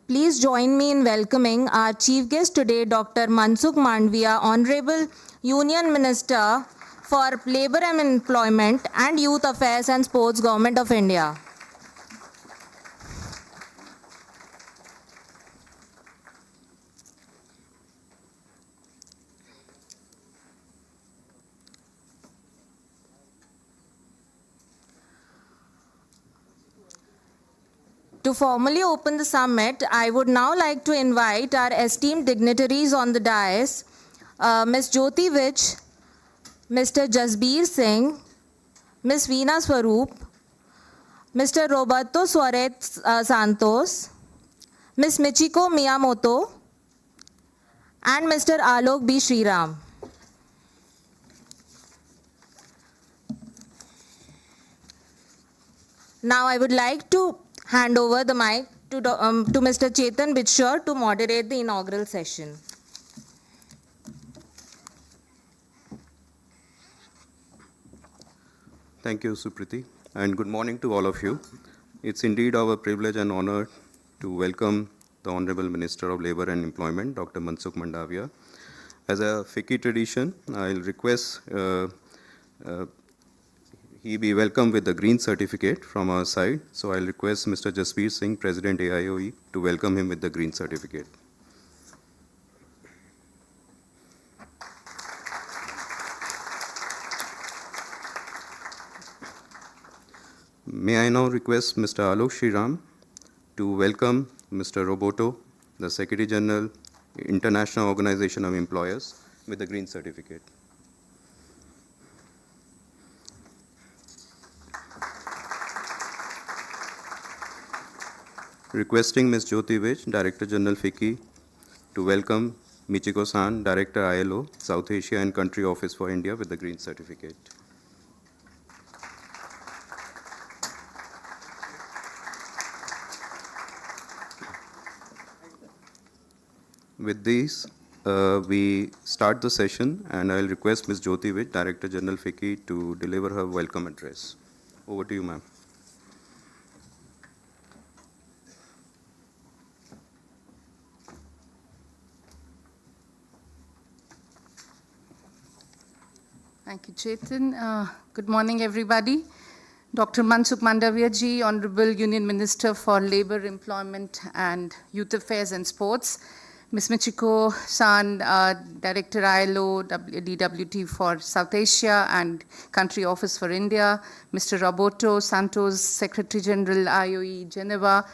Please join me in welcoming our chief guest today, Dr. Mansukh Mandavia, Honorable Union Minister for Labour and Employment and Youth Affairs and Sports, Government of India. To formally open the summit, I would now like to invite our esteemed dignitaries on the dais, Ms. Jyoti Vij, Mr. Jasbir Singh, Ms. Veena Swaroop, Mr. Roberto Suarez Santos, Ms. Michiko Miyamoto, and Mr. Alok B. Sriram. Now I would like to hand over the mic to Mr. Chetan Bitshore to moderate the inaugural session. Thank you, Supriti, and good morning to all of you. It's indeed our privilege and honor to welcome the Honorable Minister of Labour and Employment, Dr. Mansukh Mandavia. As a FICCI tradition, I'll request he be welcomed with the green certificate from our side. So I'll request Mr. Jasbir Singh, President AIOE, to welcome him with the green certificate. May I now request Mr. Alok Sriram to welcome Mr. Roberto, the Secretary General, International Organization of Employers, with the green certificate. Requesting Ms. Jyoti Vij, Director General FICCI, to welcome Michiko-san, Director ILO, South Asia and Country Office for India, with the green certificate. With these, we start the session, and I'll request Ms. Jyoti Vij, Director General FICCI, to deliver her welcome address. Over to you, ma'am. Thank you, Chetan. Good morning, everybody. Dr. Mansukh Mandavia ji, Honorable Union Minister for Labour, Employment and Youth Affairs and Sports. Ms. Michiko San, Director ILO, DWT for South Asia and Country Office for India. Mr. Roberto Santos, Secretary General IOE Geneva.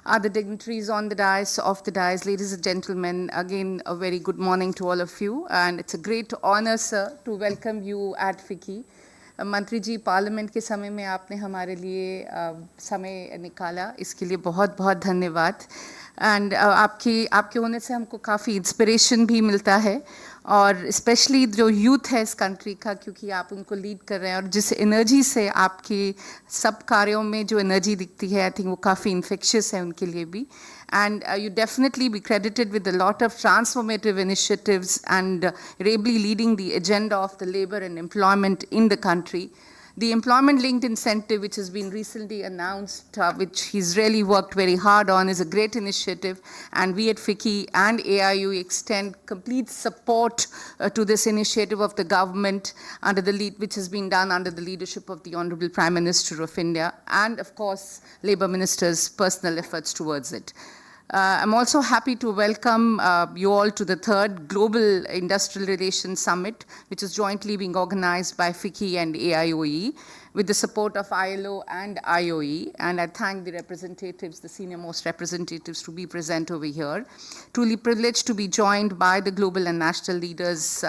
Other dignitaries on the dais, off the dais, ladies and gentlemen, again, a very good morning to all of you. And it's a great honor, sir, to welcome you at FICCI. मंत्री जी, parliament के समय में आपने हमारे लिए समय निकाला, इसके लिए बहुत बहुत धन्यवाद. एंड आपके होने से हमको काफ़ी इंस्पिरेशन भी मिलता है, और स्पेशली जो यूथ है इस कंट्री का, क्योंकि आप उनको लीड कर रहे हैं, और जिस एनर्जी से आपके सब कार्यों में जो एनर्जी दिखती है, आई थिंक वो काफ़ी इन्फेक्शियस है उनके लिए भी. And you definitely be credited with a lot of transformative initiatives and ably leading the agenda of the labor and employment in the country. The employment-linked incentive, which has been recently announced, which he's really worked very hard on, is a great initiative. And we at FICCI and AIU extend complete support to this initiative of the government under the lead, which has been done under the leadership of the Honorable Prime Minister of India, and of course, Labour Minister's personal efforts towards it. I'm also happy to welcome you all to the third Global Industrial Relations Summit, which is jointly being organized by FICCI and AIOE with the support of ILO and IOE. And I thank the representatives, the senior most representatives, to be present over here. Truly privileged to be joined by the global and national leaders,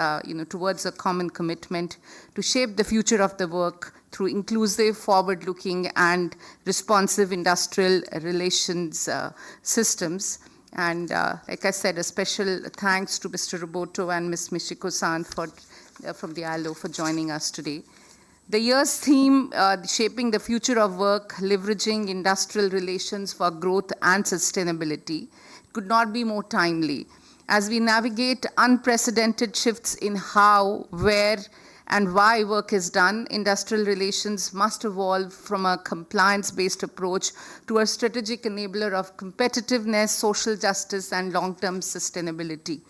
towards a common commitment to shape the future of the work through inclusive, forward-looking, and responsive industrial relations systems. And like I said, a special thanks to Mr. Roberto and Ms. Michiko-san from the ILO for joining us today. The year's theme, Shaping the Future of Work, Leveraging Industrial Relations for Growth and Sustainability, could not be more timely. As we navigate unprecedented shifts in how, where, and why work is done, industrial relations must evolve from a compliance-based approach to a strategic enabler of competitiveness, social justice, and long-term sustainability.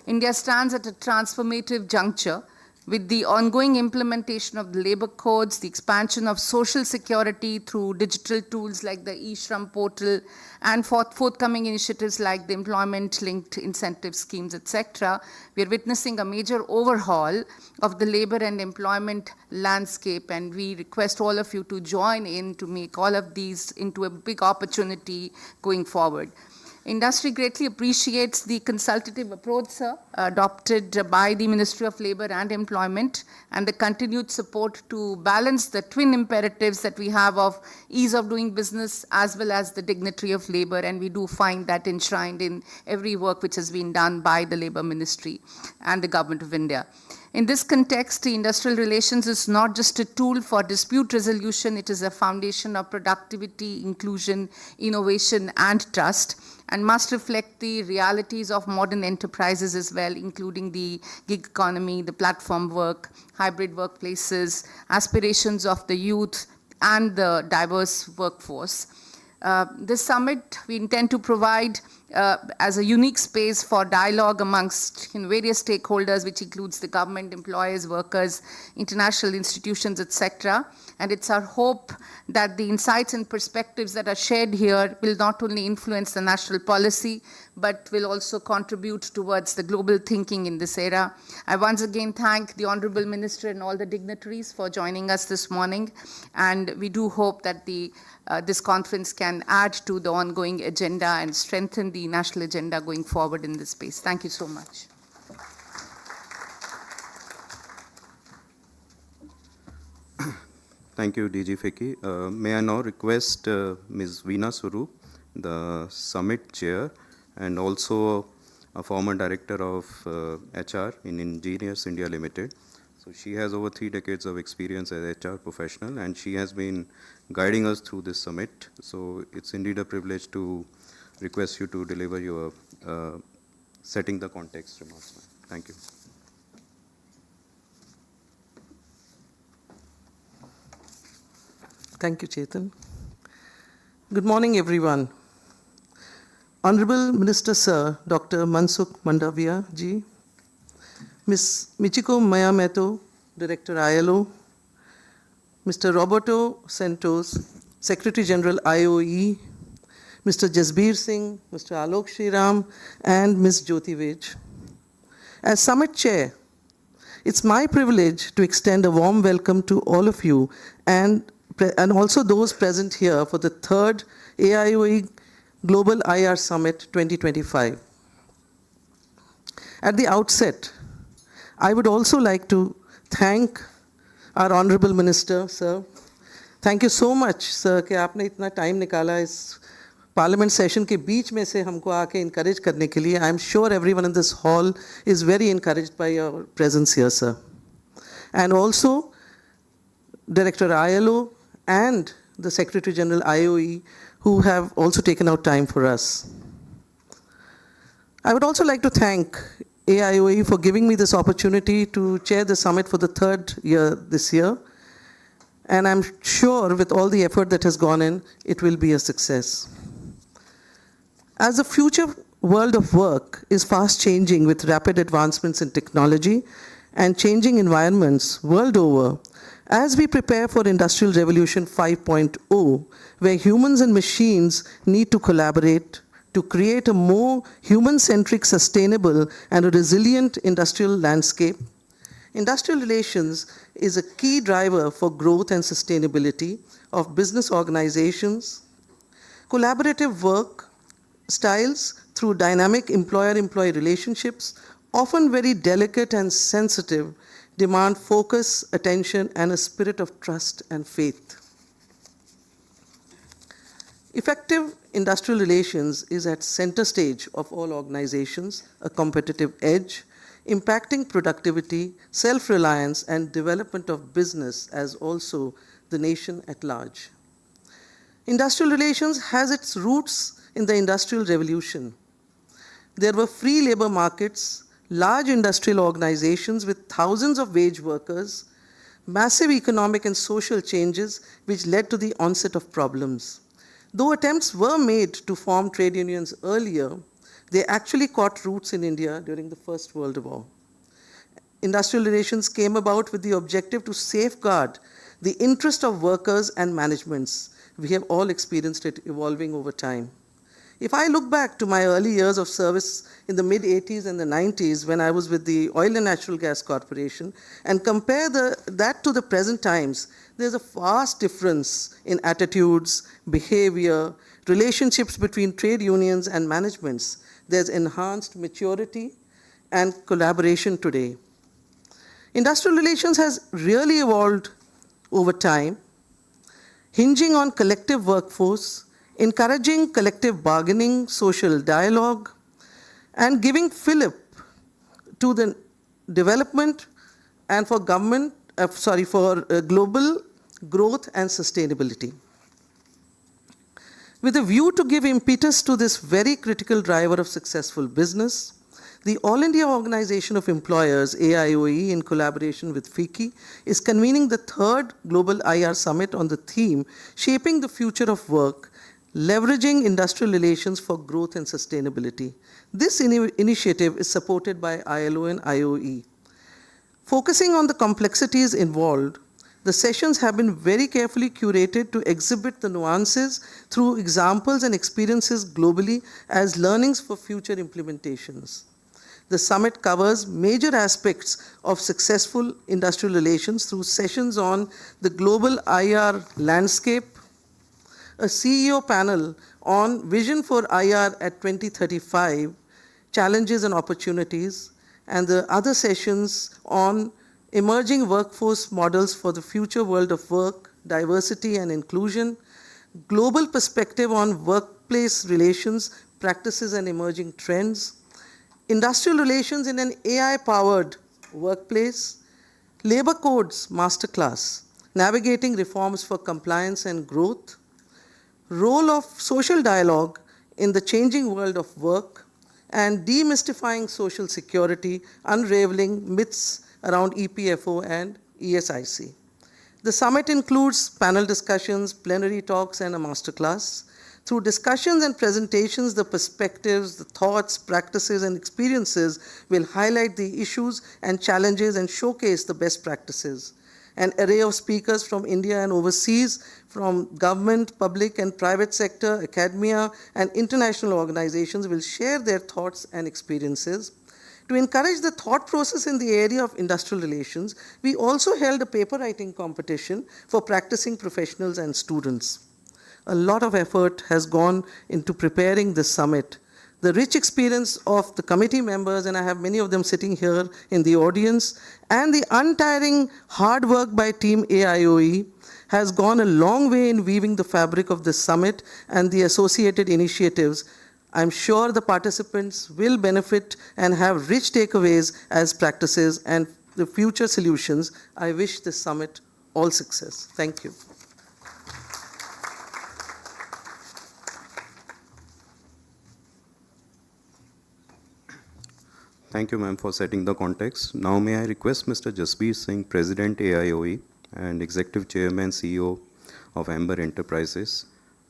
India stands at a transformative juncture with the ongoing implementation of the labor codes, the expansion of social security through digital tools like the eShram portal, and forthcoming initiatives like the employment-linked incentive schemes, etc. We are witnessing a major overhaul of the labor and employment landscape, and we request all of you to join in to make all of these into a big opportunity going forward. Industry greatly appreciates the consultative approach, sir, adopted by the Ministry of Labour and Employment, and the continued support to balance the twin imperatives that we have of ease of doing business as well as the dignity of labour, and we do find that enshrined in every work which has been done by the Labour Ministry and the Government of India. In this context, the industrial relations is not just a tool for dispute resolution, it is a foundation of productivity, inclusion, innovation, and trust, and must reflect the realities of modern enterprises as well, including the gig economy, the platform work, hybrid workplaces, aspirations of the youth, and the diverse workforce. This summit, we intend to provide as a unique space for dialogue amongst various stakeholders, which includes the government, employers, workers, international institutions, etc. And it's our hope that the insights and perspectives that are shared here will not only influence the national policy, but will also contribute towards the global thinking in this era. I once again thank the Honorable Minister and all the dignitaries for joining us this morning, and we do hope that this conference can add to the ongoing agenda and strengthen the national agenda going forward in this space. Thank you so much. Thank you, DG FICCI. May I now request Ms. Veena Swarup, the Summit Chair, and also a former Director of HR in Engineers India Limited. So she has over 3 decades of experience as HR professional, and she has been guiding us through this summit. So it's indeed a privilege to request you to deliver your setting the context remarks. Thank you. Thank you, Chetan. Good morning, everyone. Honorable Minister Sir, Dr. Mansukh Mandavia ji, Ms. Michiko Mayameto, Director ILO, Mr. Roberto Santos, Secretary General IOE, Mr. Jasbir Singh, Mr. Alok Shriram, and Ms. Jyoti Vij. As Summit Chair, it's my privilege to extend a warm welcome to all of you and also those present here for the 3rd AIOE Global IR Summit 2025. At the outset, I would also like to thank our Honorable Minister, sir. Thank you so much, sir, कि आपने इतना time निकाला इस Parliament session के बीच में से हमको आके encourage करने के लिए. I am sure everyone in this hall is very encouraged by your presence here, sir. And also, Director ILO and the Secretary General IOE, who have also taken out time for us. I would also like to thank AIOE for giving me this opportunity to chair the summit for the 3rd year this year. And I'm sure with all the effort that has gone in, it will be a success. As the future world of work is fast changing with rapid advancements in technology and changing environments world over, as we prepare for Industrial Revolution 5.0, where humans and machines need to collaborate to create a more human-centric, sustainable, and a resilient industrial landscape, industrial relations is a key driver for growth and sustainability of business organizations. Collaborative work styles through dynamic employer-employee relationships, often very delicate and sensitive, demand focus, attention, and a spirit of trust and faith. Effective industrial relations is at center stage of all organizations, a competitive edge, impacting productivity, self-reliance, and development of business as also the nation at large. Industrial relations has its roots in the Industrial Revolution. There were free labor markets, large industrial organizations with thousands of wage workers, massive economic and social changes which led to the onset of problems. Though attempts were made to form trade unions earlier, they actually caught roots in India during the First World War. Industrial relations came about with the objective to safeguard the interest of workers and managements. We have all experienced it evolving over time. If I look back to my early years of service in the mid-80s and the 90s when I was with the Oil and Natural Gas Corporation and compare that to the present times, there's a vast difference in attitudes, behavior, relationships between trade unions and managements. There's enhanced maturity and collaboration today. Industrial relations has really evolved over time, hinging on collective workforce, encouraging collective bargaining, social dialogue, and giving fillip to the development and for global growth and sustainability. With a view to give impetus to this very critical driver of successful business, the All India Organization of Employers, AIOE, in collaboration with FICCI, is convening the third Global IR Summit on the theme, Shaping the Future of Work, Leveraging Industrial Relations for Growth and Sustainability. This initiative is supported by ILO and IOE. Focusing on the complexities involved, the sessions have been very carefully curated to exhibit the nuances through examples and experiences globally as learnings for future implementations. The summit covers major aspects of successful industrial relations through sessions on the global IR landscape, a CEO panel on Vision for IR at 2035, Challenges and Opportunities, and the other sessions on emerging workforce models for the future world of work, diversity and inclusion, global perspective on workplace relations, practices and emerging trends, industrial relations in an AI-powered workplace, labor codes masterclass, navigating reforms for compliance and growth, role of social dialogue in the changing world of work, and demystifying social security, unraveling myths around EPFO and ESIC. The summit includes panel discussions, plenary talks, and a masterclass. Through discussions and presentations, the perspectives, the thoughts, practices, and experiences will highlight the issues and challenges and showcase the best practices. An array of speakers from India and overseas, from government, public, and private sector, academia, and international organizations will share their thoughts and experiences. To encourage the thought process in the area of industrial relations, we also held a paper writing competition for practicing professionals and students. A lot of effort has gone into preparing this summit. The rich experience of the committee members, and I have many of them sitting here in the audience, and the untiring hard work by Team AIOE has gone a long way in weaving the fabric of this summit and the associated initiatives. I'm sure the participants will benefit and have rich takeaways as practices and the future solutions. I wish this summit all success. Thank you. Thank you, ma'am, for setting the context. Now, may I request Mr. Jasbir Singh, President AIOE and Executive Chairman, CEO of Amber Enterprises.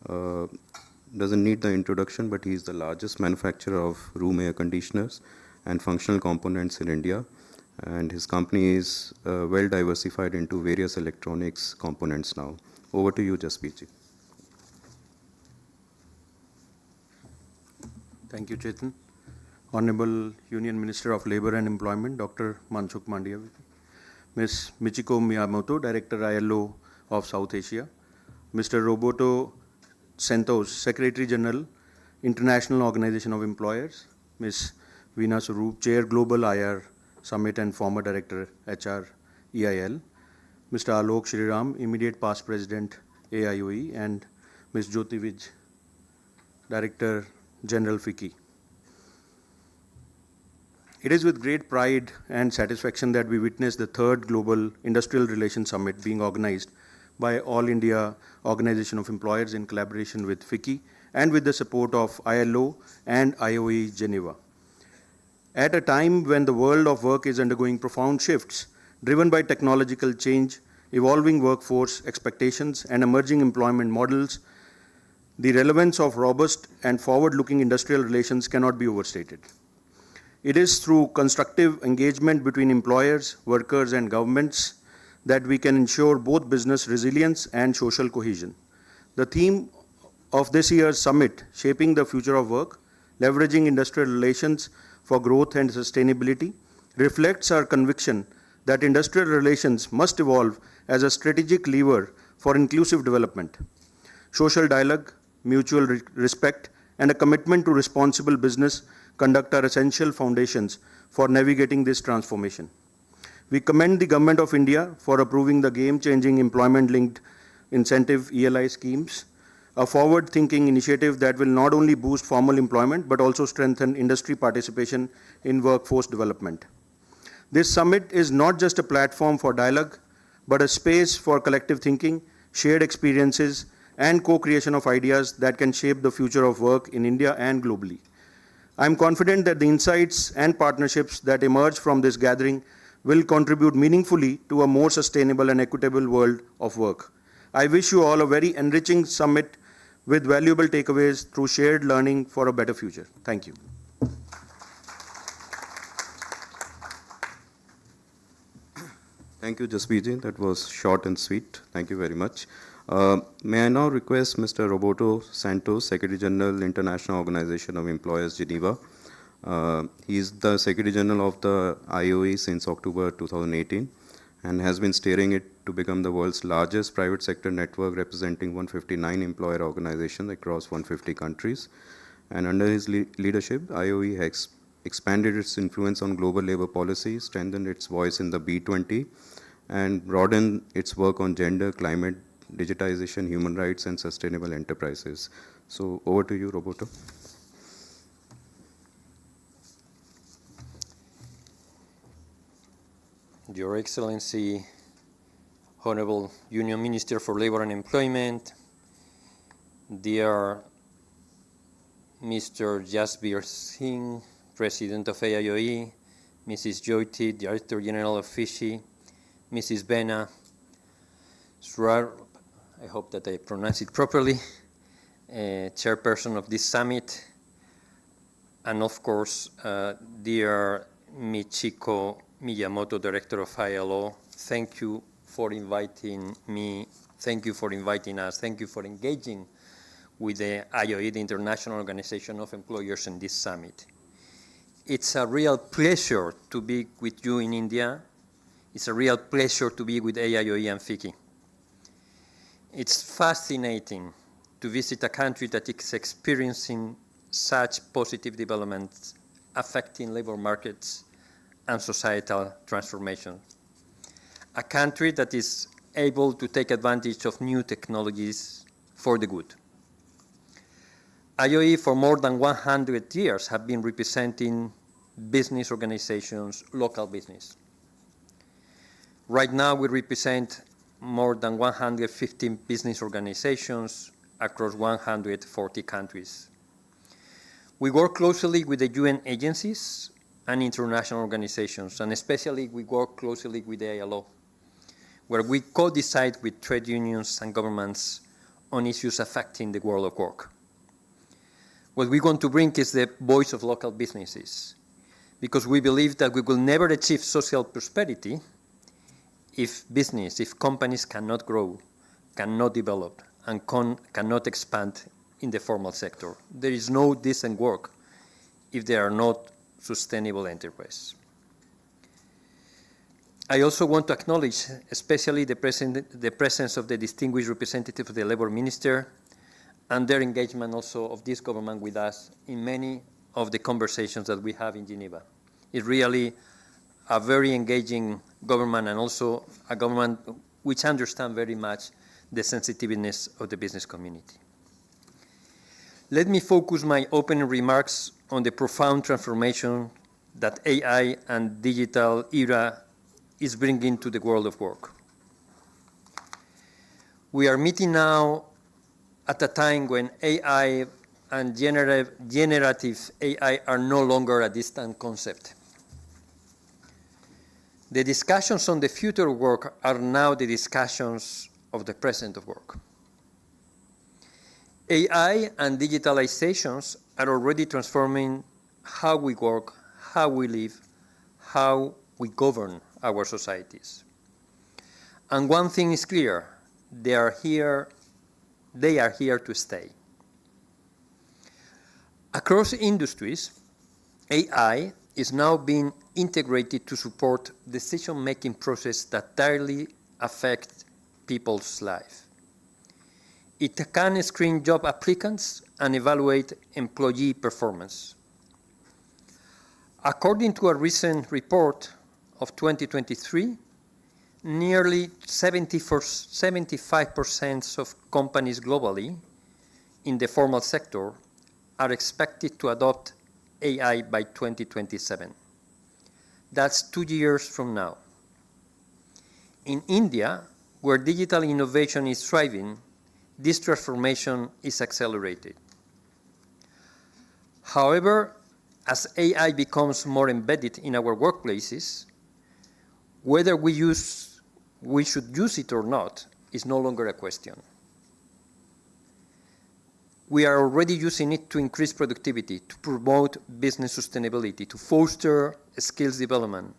Doesn't need the introduction, but he is the largest manufacturer of room air conditioners and functional components in India. And his company is well diversified into various electronics components now. Over to you, Jasbir ji. Thank you, Chetan. Honorable Union Minister of Labour and Employment, Dr. Mansukh Mandaviya, Ms. Michiko Miyamoto, Director ILO of South Asia, Mr. Roberto Santos, Secretary General, International Organization of Employers, Ms. Veena Swaroop, Chair Global IR Summit and former Director HR EIL, Mr. Alok Shriram, Immediate Past President AIOE, and Ms. Jyoti Vij, Director General FICCI. It is with great pride and satisfaction that we witness the third Global Industrial Relations Summit being organized by All India Organization of Employers in collaboration with FICCI and with the support of ILO and IOE Geneva. At a time when the world of work is undergoing profound shifts, driven by technological change, evolving workforce expectations, and emerging employment models, the relevance of robust and forward-looking industrial relations cannot be overstated. It is through constructive engagement between employers, workers, and governments that we can ensure both business resilience and social cohesion. The theme of this year's summit, Shaping the Future of Work, Leveraging Industrial Relations for Growth and Sustainability, reflects our conviction that industrial relations must evolve as a strategic lever for inclusive development. Social dialogue, mutual respect, and a commitment to responsible business conduct are essential foundations for navigating this transformation. We commend the Government of India for approving the game-changing employment-linked incentive ELI schemes, a forward-thinking initiative that will not only boost formal employment but also strengthen industry participation in workforce development. This summit is not just a platform for dialogue, but a space for collective thinking, shared experiences, and co-creation of ideas that can shape the future of work in India and globally. I am confident that the insights and partnerships that emerge from this gathering will contribute meaningfully to a more sustainable and equitable world of work. I wish you all a very enriching summit with valuable takeaways through shared learning for a better future. Thank you. Thank you, Jasbirji. That was short and sweet. Thank you very much. May I now request Mr. Roberto Santos, Secretary General, International Organization of Employers, Geneva. He is the Secretary General of the IOE since October 2018 and has been steering it to become the world's largest private sector network representing 159 employer organizations across 150 countries. And under his leadership, IOE has expanded its influence on global labor policy, strengthened its voice in the B20, and broadened its work on gender, climate, digitization, human rights, and sustainable enterprises. So over to you, Roberto. Your Excellency, Honorable Union Minister for Labor and Employment, dear Mr. Jasbir Singh, President of AIOE, Mrs. Jyoti, Director General of FISHI, Mrs. Bena Surar, I hope that I pronounce it properly, Chairperson of this summit, and of course, dear Michiko Miyamoto, Director of ILO, thank you for inviting me, thank you for inviting us, thank you for engaging with the IOE, the International Organization of Employers, in this summit. It's a real pleasure to be with you in India. It's a real pleasure to be with AIOE and FICCI. It's fascinating to visit a country that is experiencing such positive developments affecting labor markets and societal transformation. A country that is able to take advantage of new technologies for the good. IOE for more than 100 years have been representing business organizations, local business. Right now we represent more than 115 business organizations across 140 countries. We work closely with the UN agencies and international organizations, and especially we work closely with the ILO, where we co-decide with trade unions and governments on issues affecting the world of work. What we want to bring is the voice of local businesses, because we believe that we will never achieve social prosperity if companies cannot grow, cannot develop, and cannot expand in the formal sector. There is no decent work if there are not sustainable enterprise. I also want to acknowledge especially the presence of the distinguished representative of the Labor Minister and their engagement also of this government with us in many of the conversations that we have in Geneva. It's really a very engaging government and also a government which understands very much the sensitiveness of the business community. Let me focus my opening remarks on the profound transformation that AI and digital era is bringing to the world of work. We are meeting now at a time when AI and generative AI are no longer a distant concept. The discussions on the future of work are now the discussions of the present of work. AI and digitalizations are already transforming how we work, how we live, how we govern our societies. And one thing is clear, they are here to stay. Across industries, AI is now being integrated to support decision-making processes that directly affect people's lives. It can screen job applicants and evaluate employee performance. According to a recent report of 2023, nearly 75% of companies globally in the formal sector are expected to adopt AI by 2027. That's 2 years from now. In India, where digital innovation is thriving, this transformation is accelerated. However, as AI becomes more embedded in our workplaces, whether we should use it or not is no longer a question. We are already using it to increase productivity, to promote business sustainability, to foster skills development.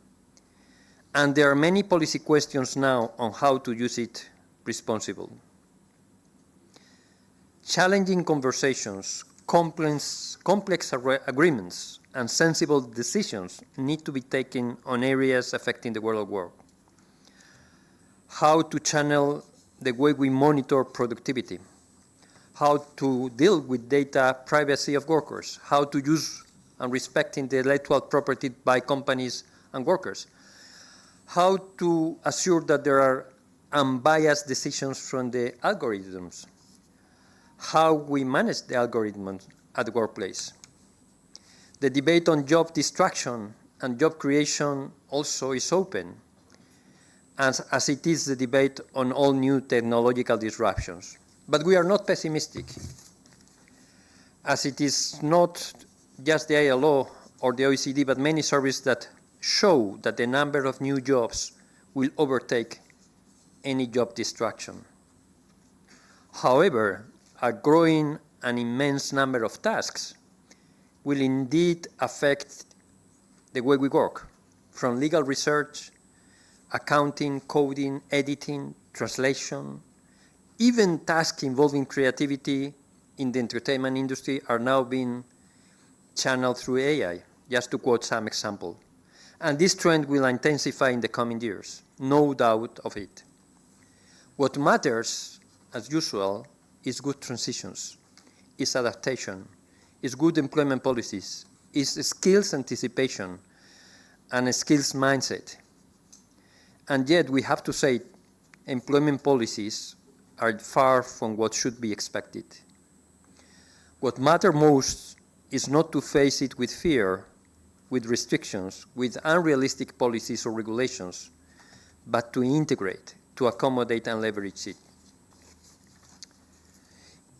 And there are many policy questions now on how to use it responsibly. Challenging conversations, complex agreements, and sensible decisions need to be taken on areas affecting the world of work. How to channel the way we monitor productivity, how to deal with data privacy of workers, how to use and respecting the intellectual property by companies and workers, how to assure that there are unbiased decisions from the algorithms, how we manage the algorithms at the workplace. The debate on job destruction and job creation also is open, as it is the debate on all new technological disruptions. But we are not pessimistic, as it is not just the ILO or the OECD, but many surveys that show that the number of new jobs will overtake any job destruction. However, a growing and immense number of tasks will indeed affect the way we work, from legal research, accounting, coding, editing, translation. Even tasks involving creativity in the entertainment industry are now being channeled through AI, just to quote some example. And this trend will intensify in the coming years, no doubt of it. What matters, as usual, is good transitions, is adaptation, is good employment policies, is skills anticipation, and a skills mindset. And yet we have to say employment policies are far from what should be expected. What matters most is not to face it with fear, with restrictions, with unrealistic policies or regulations, but to integrate, to accommodate and leverage it.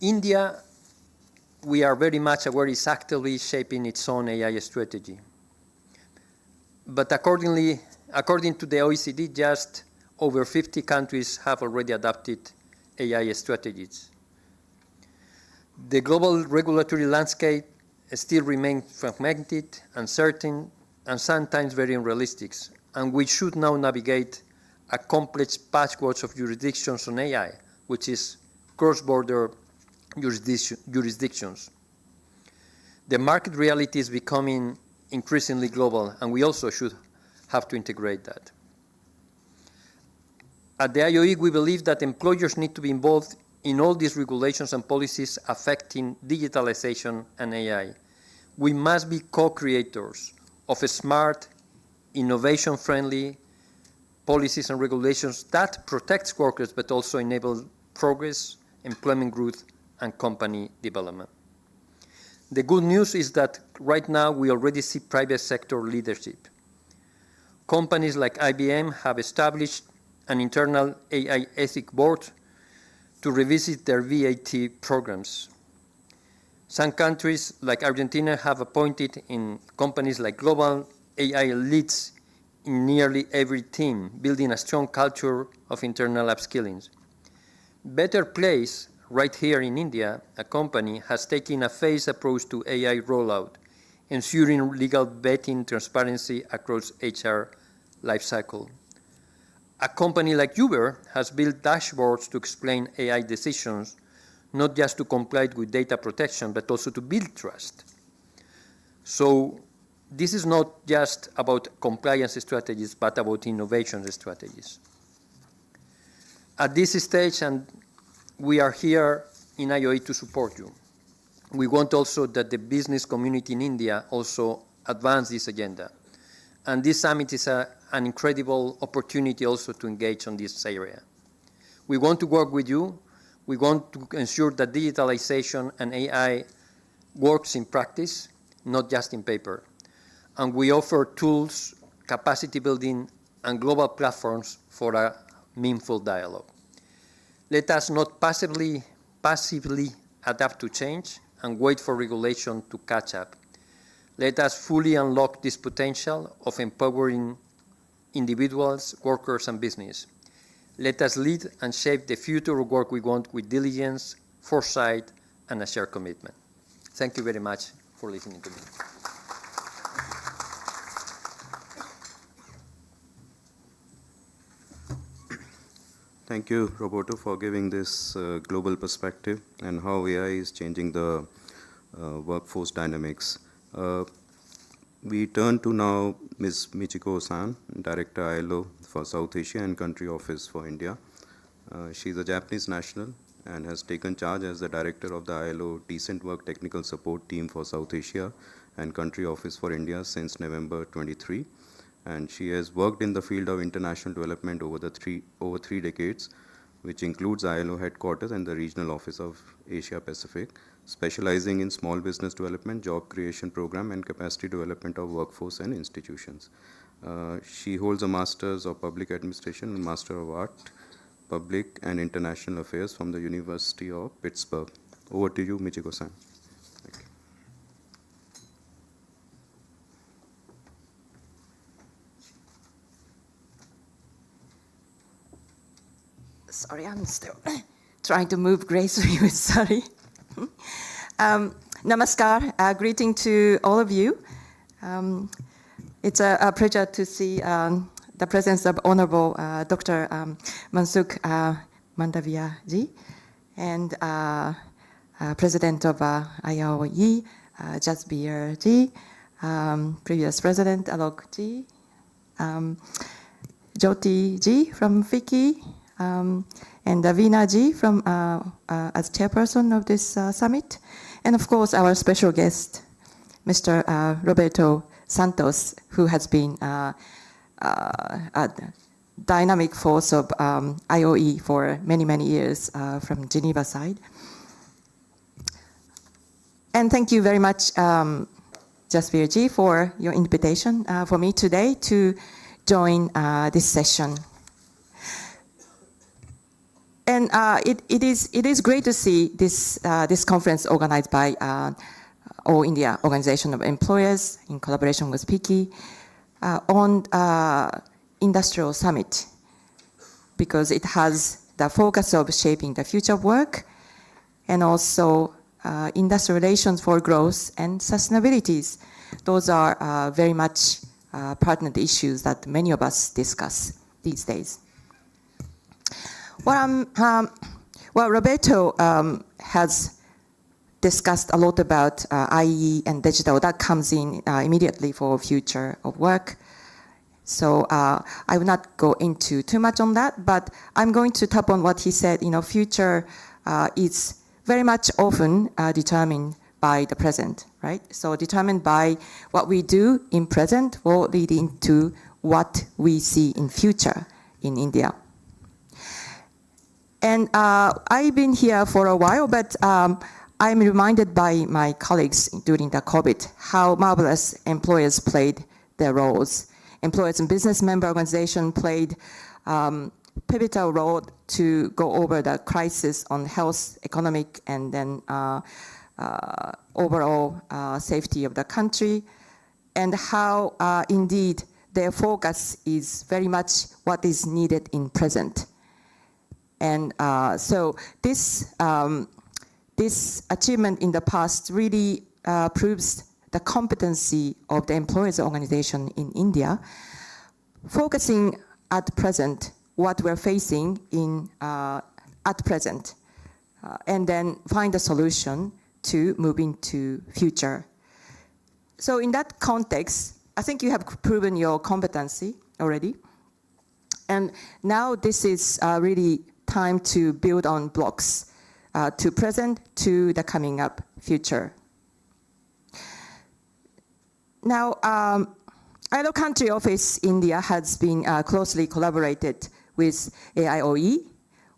India, we are very much aware, is actively shaping its own AI strategy. But according to the OECD, just over 50 countries have already adopted AI strategies. The global regulatory landscape still remains fragmented, uncertain, and sometimes very unrealistic, and we should now navigate a complex patchwork of jurisdictions on AI, which is cross-border jurisdictions. The market reality is becoming increasingly global, and we also should have to integrate that. At the IOE, we believe that employers need to be involved in all these regulations and policies affecting digitalization and AI. We must be co-creators of smart, innovation-friendly policies and regulations that protect workers but also enable progress, employment growth, and company development. The good news is that right now we already see private sector leadership. Companies like IBM have established an internal AI ethics board to revisit their VAT programs. Some countries like Argentina have appointed in companies like global AI elites in nearly every team, building a strong culture of internal upskilling. Better Place, right here in India, a company, has taken a phased approach to AI rollout, ensuring legal vetting transparency across HR lifecycle. A company like Uber has built dashboards to explain AI decisions, not just to comply with data protection, but also to build trust. So this is not just about compliance strategies, but about innovation strategies. At this stage, and we are here in IOE to support you. We want also that the business community in India also advance this agenda. And this summit is an incredible opportunity also to engage on this area. We want to work with you. We want to ensure that digitalization and AI works in practice, not just in paper. And we offer tools, capacity building, and global platforms for a meaningful dialogue. Let us not passively adapt to change and wait for regulation to catch up. Let us fully unlock this potential of empowering individuals, workers, and business. Let us lead and shape the future of work we want with diligence, foresight, and a shared commitment. Thank you very much for listening to me. Thank you, Roberto, for giving this global perspective and how AI is changing the workforce dynamics. We turn to now Ms. Michiko San, Director ILO for South Asia and Country Office for India. She's a Japanese national and has taken charge as the Director of the ILO Decent Work Technical Support Team for South Asia and Country Office for India since November 23. And she has worked in the field of international development over three decades, which includes ILO headquarters and the regional office of Asia Pacific, specializing in small business development, job creation program, and capacity development of workforce and institutions. She holds a Master's of Public Administration and Master of Art, Public and International Affairs from the University of Pittsburgh. Over to you, Michiko-san. Thank you. Sorry, I'm still trying to move gracefully. Sorry. Namaskar, greeting to all of you. It's a pleasure to see the presence of Honorable Dr. Mansukh Mandaviya ji and President of IOE, Jasbir ji, previous President Alok ji, Jyoti ji from FICCI, and Veena ji from as chairperson of this summit, and of course our special guest, Mr. Roberto Santos, who has been a dynamic force of IOE for many, many years from Geneva side. And thank you very much, Jasbir ji, for your invitation for me today to join this session. And it is great to see this conference organized by All India Organization of Employers in collaboration with FICCI on Industrial Summit, because it has the focus of shaping the future of work and also industrial relations for growth and sustainabilities. Those are very much pertinent issues that many of us discuss these days. Well, Roberto has discussed a lot about IE and digital. That comes in immediately for future of work. So I will not go into too much on that, but I'm going to tap on what he said. You know, future is very much often determined by the present, right? So determined by what we do in present will lead into what we see in future in India. And I've been here for a while, but I'm reminded by my colleagues during the COVID how marvelous employers played their roles. Employers and business member organization played pivotal role to go over the crisis on health, economic, and then overall safety of the country, and how indeed their focus is very much what is needed in present. And so this achievement in the past really proves the competency of the employers organization in India, focusing at present what we're facing at present, and then find a solution to move into future. So in that context, I think you have proven your competency already. And now this is really time to build on blocks to present to the coming up future. Now, ILO Country Office India has been closely collaborated with AIOE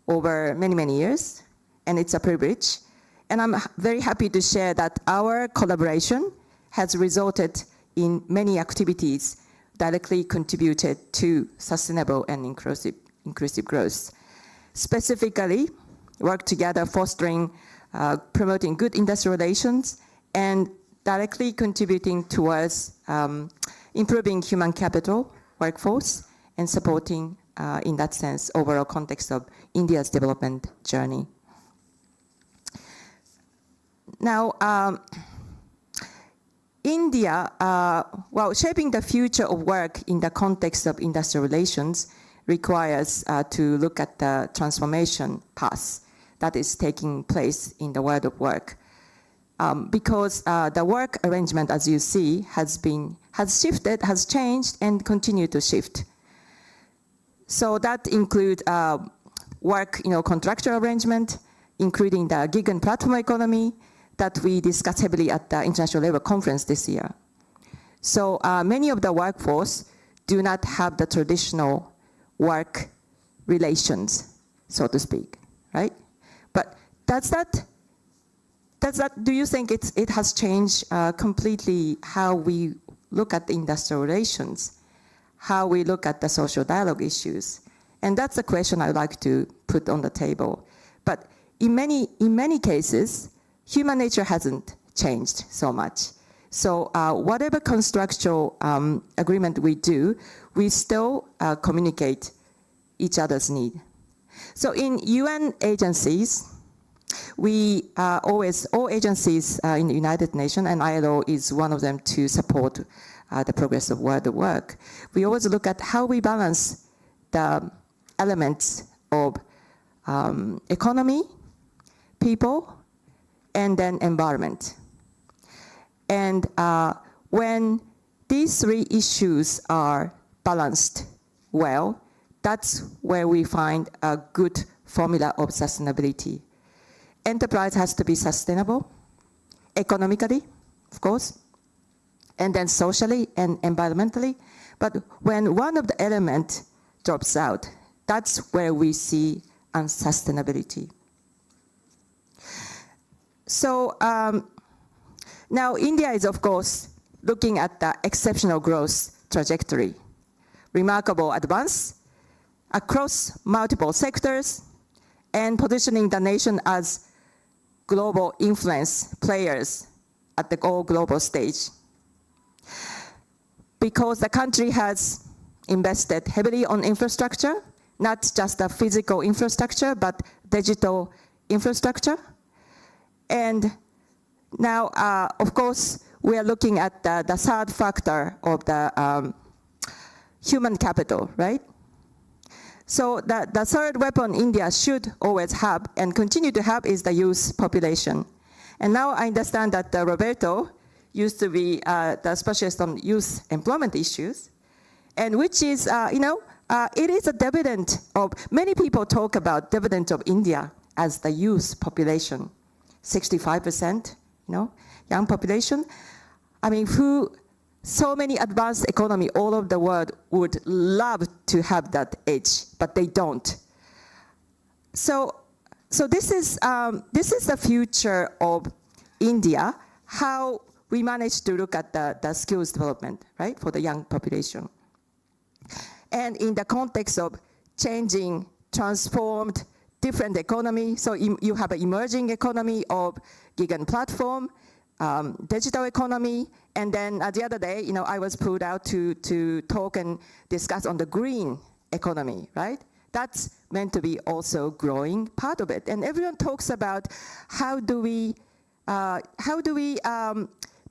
over many, many years, and it's a privilege. And I'm very happy to share that our collaboration has resulted in many activities directly contributed to sustainable and inclusive growth. Specifically, work together fostering, promoting good industrial relations, and directly contributing towards improving human capital, workforce, and supporting, in that sense, overall context of India's development journey. Now, India, well, shaping the future of work in the context of industrial relations requires to look at the transformation path that is taking place in the world of work. Because the work arrangement, as you see, has shifted, has changed, and continue to shift. So that includes work, contractual arrangement, including the gig and platform economy that we discussed heavily at the International Labour Conference this year. So many of the workforce do not have the traditional work relations, so to speak, right? But do you think it has changed completely how we look at the industrial relations, how we look at the social dialogue issues? And that's a question I would like to put on the table. But in many cases, human nature hasn't changed so much. So whatever constructual agreement we do, we still communicate each other's need. So in UN agencies, we all agencies in the United Nations, and ILO is one of them to support the progress of world of work. We always look at how we balance the elements of economy, people, and then environment. And when these three issues are balanced well, that's where we find a good formula of sustainability. Enterprise has to be sustainable, economically, of course, and then socially and environmentally. But when one of the elements drops out, that's where we see unsustainability. So now India is, of course, looking at the exceptional growth trajectory, remarkable advance across multiple sectors, and positioning the nation as global influence players at the global stage. Because the country has invested heavily on infrastructure, not just the physical infrastructure, but digital infrastructure. And now, of course, we are looking at the third factor of the human capital, right? So the third weapon India should always have and continue to have is the youth population. And now I understand that Roberto used to be the specialist on youth employment issues, and which is, it is a dividend of, many people talk about dividend of India as the youth population, 65%, young population. I mean, so many advanced economy all over the world would love to have that age, but they don't. So this is the future of India, how we manage to look at the skills development, right, for the young population. And in the context of changing, transformed, different economy, so you have an emerging economy of gig and platform, digital economy, and then the other day, I was pulled out to talk and discuss on the green economy, right? That's meant to be also growing part of it. And everyone talks about how do we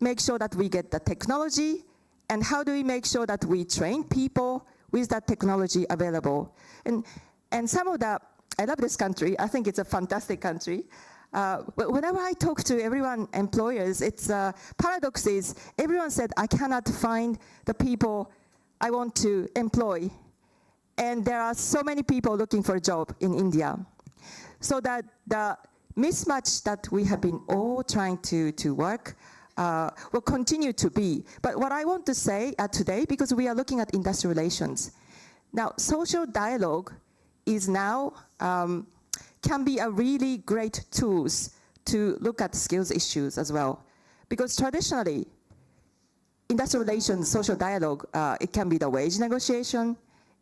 make sure that we get the technology, and how do we make sure that we train people with that technology available. And some of the, I love this country, I think it's a fantastic country. Whenever I talk to everyone, employers, it's paradox is everyone said, I cannot find the people I want to employ. And there are so many people looking for a job in India. So that the mismatch that we have been all trying to work will continue to be. But what I want to say today, because we are looking at industrial relations, now social dialogue is now, can be a really great tools to look at skills issues as well. Because traditionally, industrial relations, social dialogue, it can be the wage negotiation,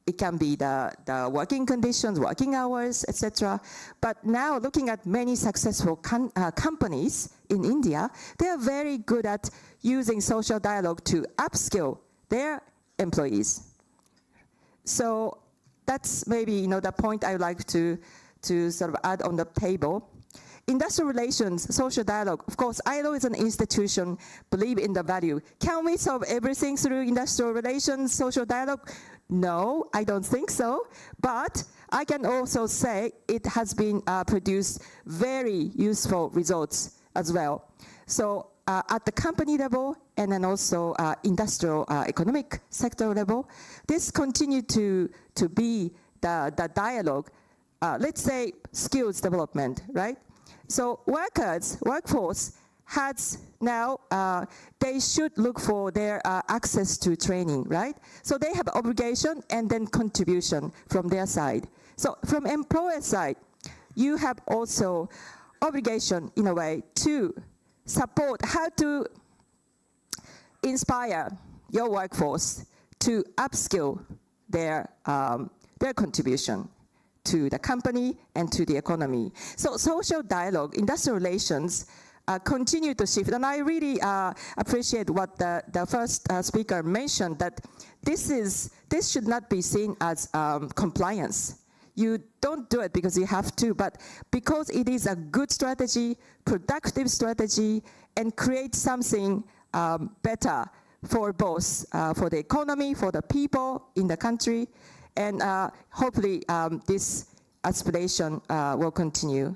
it can be the working conditions, working hours, etc. But now looking at many successful companies in India, they are very good at using social dialogue to upskill their employees. So that's maybe the point I would like to sort of add on the table. Industrial relations, social dialogue, of course, ILO is an institution, believe in the value. Can we solve everything through industrial relations, social dialogue? No, I don't think so. But I can also say it has been produced very useful results as well. So at the company level and then also industrial economic sector level, this continue to be the dialogue. Let's say skills development, right? So workforce has now, they should look for their access to training, right? So they have obligation and then contribution from their side. So from employer side, you have also obligation in a way to support how to inspire your workforce to upskill their contribution to the company and to the economy. So social dialogue, industrial relations continue to shift. And I really appreciate what the first speaker mentioned, that this should not be seen as compliance. You don't do it because you have to, but because it is a good strategy, productive strategy, and create something better for both, for the economy, for the people in the country, and hopefully this aspiration will continue.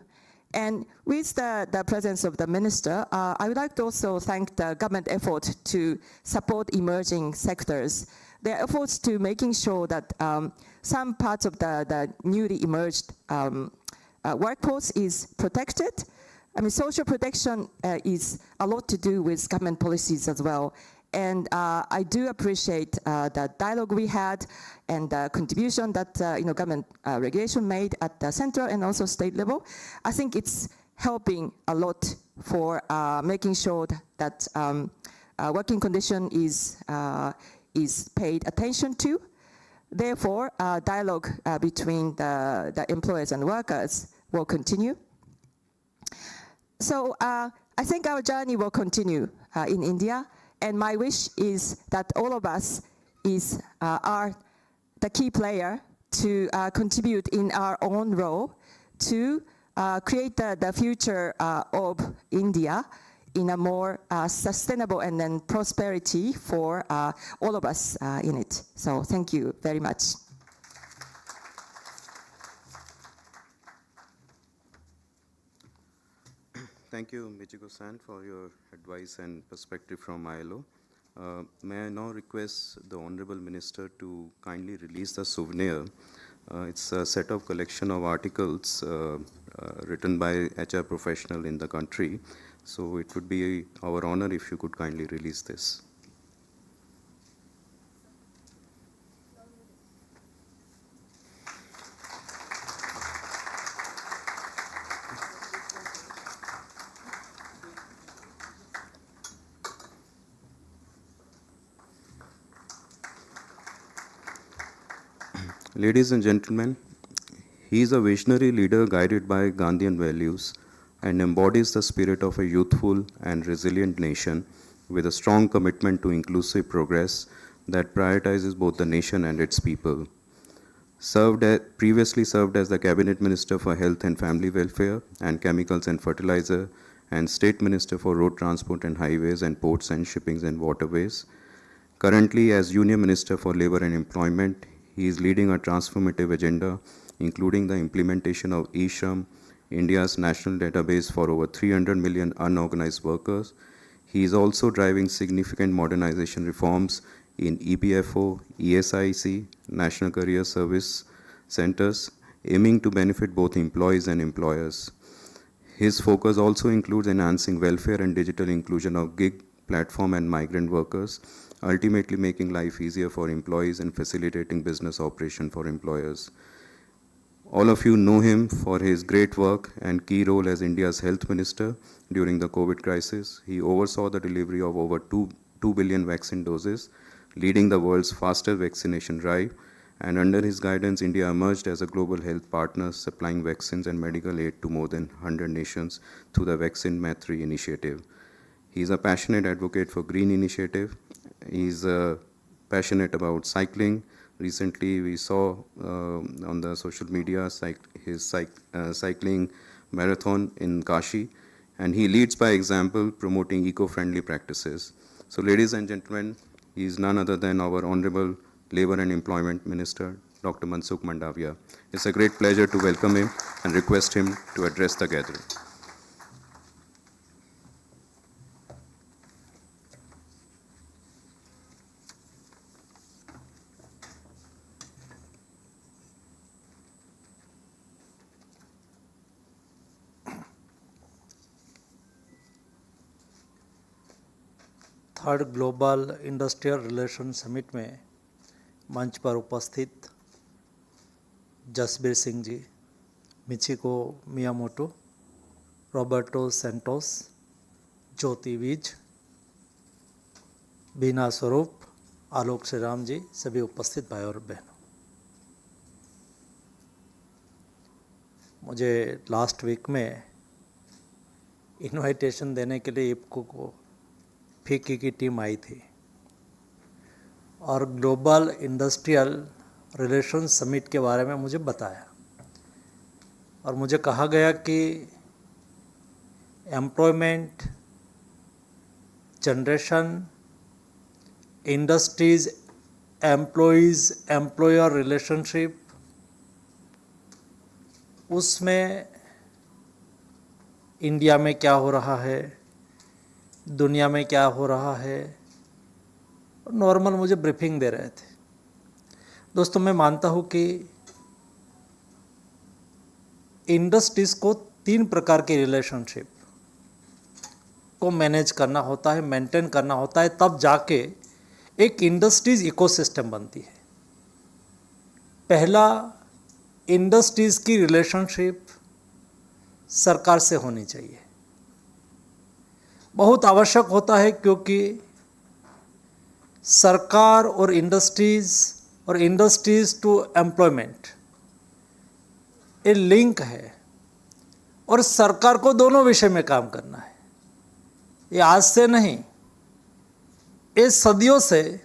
And with the presence of the minister, I would like to also thank the government effort to support emerging sectors. Their efforts to making sure that some parts of the newly emerged workforce is protected. I mean, social protection is a lot to do with government policies as well. And I do appreciate the dialogue we had and the contribution that government regulation made at the central and also state level. I think it's helping a lot for making sure that working condition is paid attention to. Therefore, dialogue between the employers and workers will continue. So I think our journey will continue in India. And my wish is that all of us are the key player to contribute in our own role to create the future of India in a more sustainable and then prosperity for all of us in it. So thank you very much. Thank you, Michiko-san, for your advice and perspective from ILO. May I now request the Honorable Minister to kindly release the souvenir. It's a set of collection of articles written by HR professional in the country. So it would be our honor if you could kindly release this. Ladies and gentlemen, he is a visionary leader guided by Gandhian values. and embodies the spirit of a youthful and resilient nation with a strong commitment to inclusive progress that prioritizes both the nation and its people. Previously served as the Cabinet Minister for Health and Family Welfare and Chemicals and Fertilizer, and State Minister for Road Transport and Highways and Ports and Shippings and Waterways. Currently, as Union Minister for Labor and Employment, he is leading a transformative agenda, including the implementation of eShram, India's national database for over 300 million unorganized workers. He is also driving significant modernization reforms in EPFO, ESIC, National Career Service Centers, aiming to benefit both employees and employers. His focus also includes enhancing welfare and digital inclusion of gig, platform, and migrant workers, ultimately making life easier for employees and facilitating business operation for employers. All of you know him for his great work and key role as India's health minister during the COVID crisis. He oversaw the delivery of over 2 billion vaccine doses, leading the world's fastest vaccination drive, and under his guidance, India emerged as a global health partner, supplying vaccines and medical aid to more than 100 nations through the Vaccine Maitri initiative. He is a passionate advocate for green initiative. He is passionate about cycling. Recently, we saw on the social media his cycling marathon in Kashi, and he leads by example, promoting eco-friendly practices. So, ladies and gentlemen, he is none other than our Honorable Labour and Employment Minister, Dr. Mansukh Mandavia. It's a great pleasure to welcome him and request him to address the gathering. Third global industrial relation summit में मंच पर उपस्थित Jasbir Singh ji, Michiko Miyamoto, Roberto CentOS, ज्योति विज, बीना स्वरूप, आलोक श्रीराम जी, सभी उपस्थित भाई और बहनों, मुझे लास्ट वीक में इनविटेशन देने के लिए इप्को को फीकी की टीम आई थी और ग्लोबल इंडस्ट्रियल रिलेशन समिट के बारे में मुझे बताया और मुझे कहा गया कि employment, generation, industries, employees, employer relationship, उसमें इंडिया में क्या हो रहा है, दुनिया में क्या हो रहा है, नॉर्मल मुझे ब्रीफिंग दे रहे थे। दोस्तों, मैं मानता हूँ कि इंडस्ट्रीज़ को 3 प्रकार की रिलेशनशिप को मैनेज करना होता है, मेंटेन करना होता है, तब जाके एक इंडस्ट्रीज़ इकोसिस्टम बनती है। पहला, इंडस्ट्रीज़ की रिलेशनशिप सरकार से होनी चाहिए, बहुत आवश्यक होता है, क्योंकि सरकार और इंडस्ट्रीज़ टू एम्प्लॉयमेंट ये लिंक है और सरकार को दोनों विषय में काम करना है। ये आज से नहीं, ये सदियों से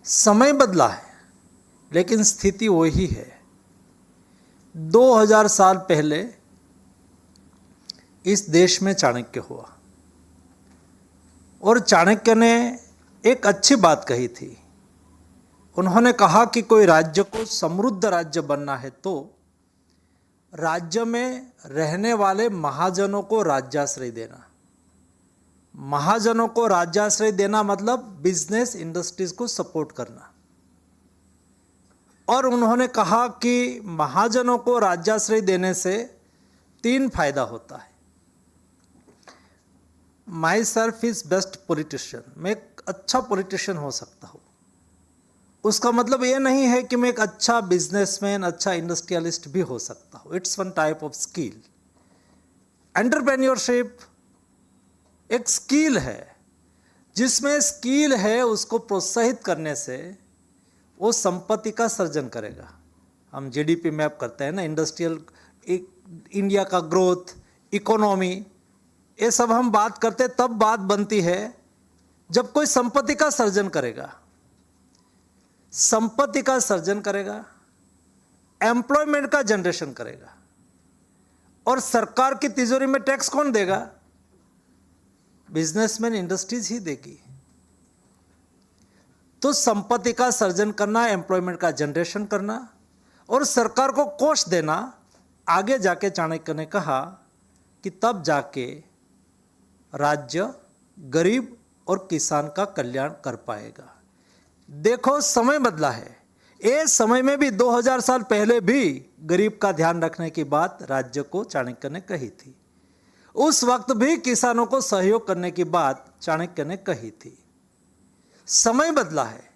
समय बदला है, लेकिन स्थिति वही है। 2000 साल पहले इस देश में चाणक्य हुआ और चाणक्य ने एक अच्छी बात कही थी। उन्होंने कहा कि कोई राज्य को समृद्ध राज्य बनना है तो राज्य में रहने वाले महाजनों को राज्याश्रय देना। महाजनों को राज्याश्रय देना मतलब बिजनेस इंडस्ट्रीज को सपोर्ट करना। और उन्होंने कहा कि महाजनों को राज्याश्रय देने से 3 फायदा होता है। My self is best politician, मैं एक अच्छा पॉलिटिशियन हो सकता हूँ। उसका मतलब ये नहीं है कि मैं एक अच्छा बिजनेसमैन, अच्छा इंडस्ट्रियलिस्ट भी हो सकता हूँ। It's one type of skill. Entrepreneurship एक स्किल है, जिसमें स्किल है उसको प्रोत्साहित करने से वो संपत्ति का सृजन करेगा। हम जीडीपी मैप करते हैं ना, इंडस्ट्रियल एक इंडिया का ग्रोथ, इकोनॉमी, ये सब हम बात करते तब बात बनती है जब कोई संपत्ति का सर्जन करेगा, संपत्ति का सर्जन करेगा, एम्प्लॉयमेंट का जनरेशन करेगा, और सरकार की तिजोरी में टैक्स कौन देगा? बिजनेसमैन, इंडस्ट्रीज ही देगी। तो संपत्ति का सर्जन करना, एम्प्लॉयमेंट का जनरेशन करना और सरकार को कोष देना, आगे जाके चाणक्य ने कहा कि तब जाके राज्य गरीब और किसान का कल्याण कर पाएगा। देखो समय बदला है, ये समय में भी 2000 साल पहले भी गरीब का ध्यान रखने की बात राज्य को चाणक्य ने कही थी। उस वक्त भी किसानों को सहयोग करने की बात चाणक्य ने कही थी। समय बदला है,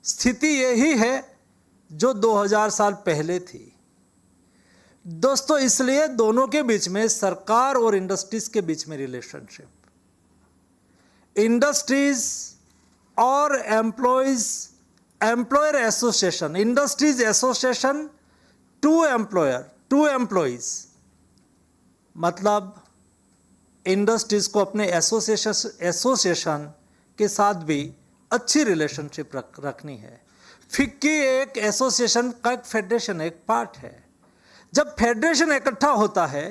स्थिति यही है जो 2000 साल पहले थी। दोस्तों, इसलिए दोनों के बीच में, सरकार और इंडस्ट्रीज के बीच में रिलेशनशिप, इंडस्ट्रीज और employer association, industries association to employees, मतलब इंडस्ट्रीज को अपने एसोसिएशन के साथ भी अच्छी रिलेशनशिप रखनी है। फिक्की एक एसोसिएशन का एक फेडरेशन, एक पार्ट है। जब फेडरेशन इकट्ठा होता है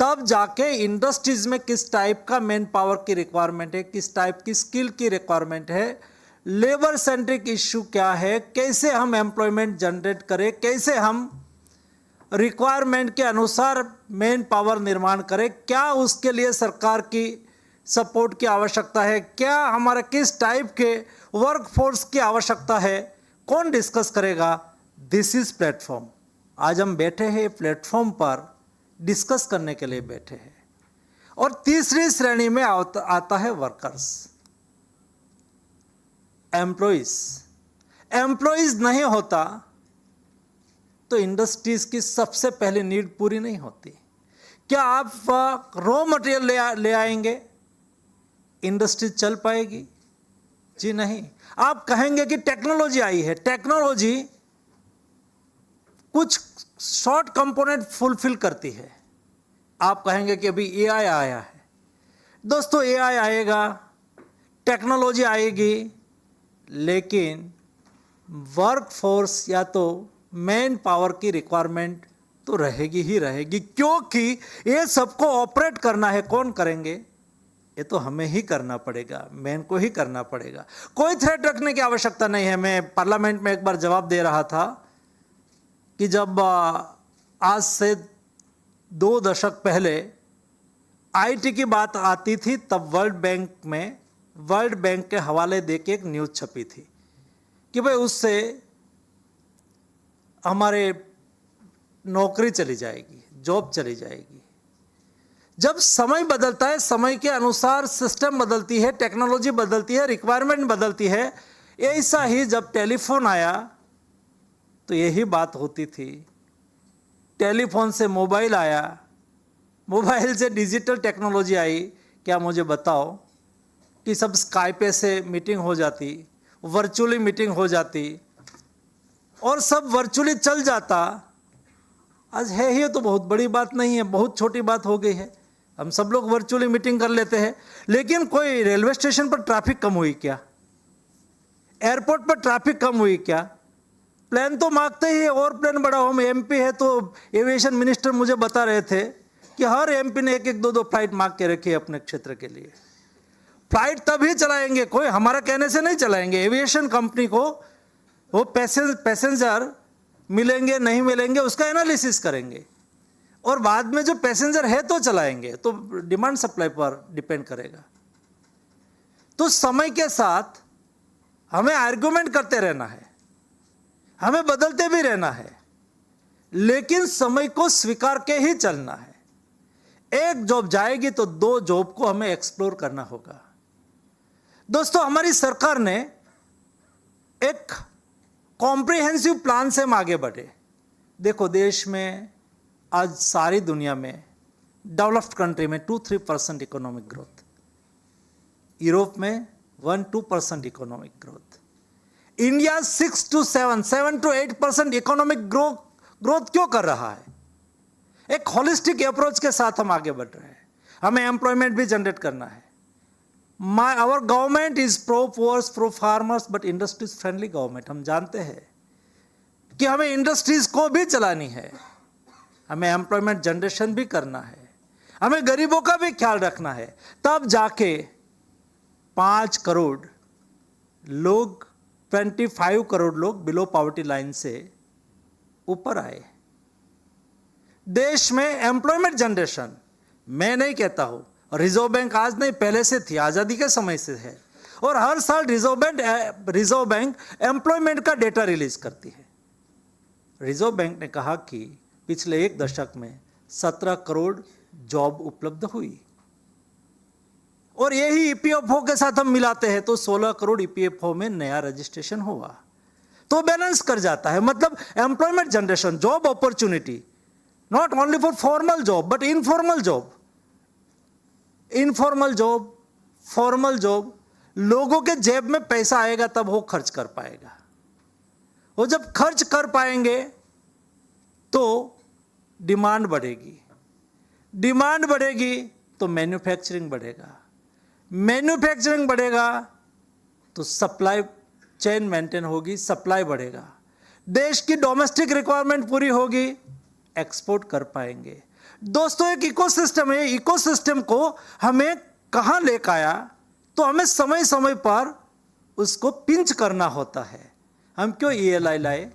तब जाके इंडस्ट्रीज में किस टाइप का मैन पावर की रिक्वायरमेंट है, किस टाइप की स्किल की रिक्वायरमेंट है, लेबर सेंट्रिक इश्यू क्या है, कैसे हम एम्प्लॉयमेंट जनरेट करें, कैसे हम रिक्वायरमेंट के अनुसार मैन पावर निर्माण करें, क्या उसके लिए सरकार की सपोर्ट की आवश्यकता है, क्या हमारे किस टाइप के वर्क फोर्स की आवश्यकता है, कौन डिस्कस करेगा? This is platform. आज हम बैठे हैं प्लेटफॉर्म पर डिस्कस करने के लिए बैठे हैं। और तीसरी श्रेणी में आता है वर्कर्स, एम्प्लॉइज। एम्प्लॉइज नहीं होता तो इंडस्ट्रीज की सबसे पहली नीड पूरी नहीं होती। क्या आप रॉ मटेरियल ले आएंगे, इंडस्ट्री चल पाएगी? जी नहीं। आप कहेंगे कि टेक्नोलॉजी आई है, टेक्नोलॉजी कुछ शॉर्ट कंपोनेंट फुलफिल करती है। आप कहेंगे कि अभी एआई आया है। दोस्तों, एआई आएगा, टेक्नोलॉजी आएगी, लेकिन वर्क फोर्स या तो मैन पावर की रिक्वायरमेंट तो रहेगी ही रहेगी, क्योंकि ये सबको ऑपरेट करना है। कौन करेंगे? ये तो हमें ही करना पड़ेगा, मैन को ही करना पड़ेगा। कोई थ्रेट रखने की आवश्यकता नहीं है। मैं पार्लियामेंट में एक बार जवाब दे रहा था कि जब आज से 2 दशक पहले आईटी की बात आती थी, तब वर्ल्ड बैंक के हवाले देके एक न्यूज़ छपी थी कि भाई उससे हमारे नौकरी चली जाएगी, जॉब चली जाएगी। जब समय बदलता है, समय के अनुसार सिस्टम बदलती है, टेक्नोलॉजी बदलती है, रिक्वायरमेंट बदलती है। ऐसा ही जब टेलीफोन आया तो यही बात होती थी। टेलीफोन से मोबाइल आया, मोबाइल से डिजिटल टेक्नोलॉजी आई। क्या मुझे बताओ कि सब स्काइप से मीटिंग हो जाती, वर्चुअली मीटिंग हो जाती और सब वर्चुअली चल जाता। आज है ही तो बहुत बड़ी बात नहीं है, बहुत छोटी बात हो गई है। हम सब लोग वर्चुअली मीटिंग कर लेते हैं। लेकिन कोई रेलवे स्टेशन पर ट्रैफिक कम हुई क्या? एयरपोर्ट पर ट्रैफिक कम हुई क्या? प्लेन तो मांगते ही और प्लेन बड़ा हो। एमपी है तो एविएशन मिनिस्टर मुझे बता रहे थे कि हर एमपी ने 1-1, 2-2 फ्लाइट मांग के रखी है अपने क्षेत्र के लिए। फ्लाइट तभी चलाएंगे, कोई हमारा कहने से नहीं चलाएंगे। एविएशन कंपनी को वो पैसेंजर मिलेंगे नहीं मिलेंगे उसका एनालिसिस करेंगे और बाद में जो पैसेंजर है तो चलाएंगे। तो डिमांड सप्लाई पर डिपेंड करेगा। तो समय के साथ हमें आर्गुमेंट करते रहना है, हमें बदलते भी रहना है, लेकिन समय को स्वीकार के ही चलना है। एक जॉब जाएगी तो 2 जॉब को हमें एक्सप्लोर करना होगा। दोस्तों, हमारी सरकार ने एक कॉम्प्रिहेंसिव प्लान से हम आगे बढ़े। देखो, देश में आज सारी दुनिया में डेवलप्ड कंट्री में 2-3% इकोनॉमिक ग्रोथ, यूरोप में 1-2% economic growth, India 6-7, 7-8% economic growth क्यों कर रहा है? एक होलिस्टिक अप्रोच के साथ हम आगे बढ़ रहे हैं। हमें एम्प्लॉयमेंट भी जनरेट करना है। Our government is pro poors, pro farmers, but industries friendly government. हम जानते हैं कि हमें इंडस्ट्रीज को भी चलानी है, हमें एम्प्लॉयमेंट जनरेशन भी करना है, हमें गरीबों का भी ख्याल रखना है। तब जाके 5 करोड़ लोग, 25 करोड़ लोग बिलो पॉवर्टी लाइन से ऊपर आए। देश में एम्प्लॉयमेंट जनरेशन, मैं नहीं कहता हूं, रिजर्व बैंक आज नहीं पहले से थी, आजादी के समय से है, और हर साल रिजर्व बैंक एम्प्लॉयमेंट का डेटा रिलीज करती है। रिजर्व बैंक ने कहा कि पिछले 1 दशक में 17 करोड़ जॉब उपलब्ध हुई, और यही ईपीएफओ के साथ हम मिलाते हैं तो 16 करोड़ ईपीएफओ में नया रजिस्ट्रेशन हुआ, तो बैलेंस कर जाता है। मतलब employment generation, job opportunity, not only for formal job but informal job, formal job, लोगों के जेब में पैसा आएगा तब वो खर्च कर पाएगा, वो जब खर्च कर पाएंगे तो डिमांड बढ़ेगी, डिमांड बढ़ेगी तो मैन्युफैक्चरिंग बढ़ेगा, मैन्युफैक्चरिंग बढ़ेगा तो सप्लाई चेन मेंटेन होगी, सप्लाई बढ़ेगा, देश की डोमेस्टिक रिक्वायरमेंट पूरी होगी, एक्सपोर्ट कर पाएंगे। दोस्तों एक इकोसिस्टम है, इकोसिस्टम को हमें कहां लेकर आया तो हमें समय समय पर उसको पिंच करना होता है। हम क्यों ईएलआई लाए?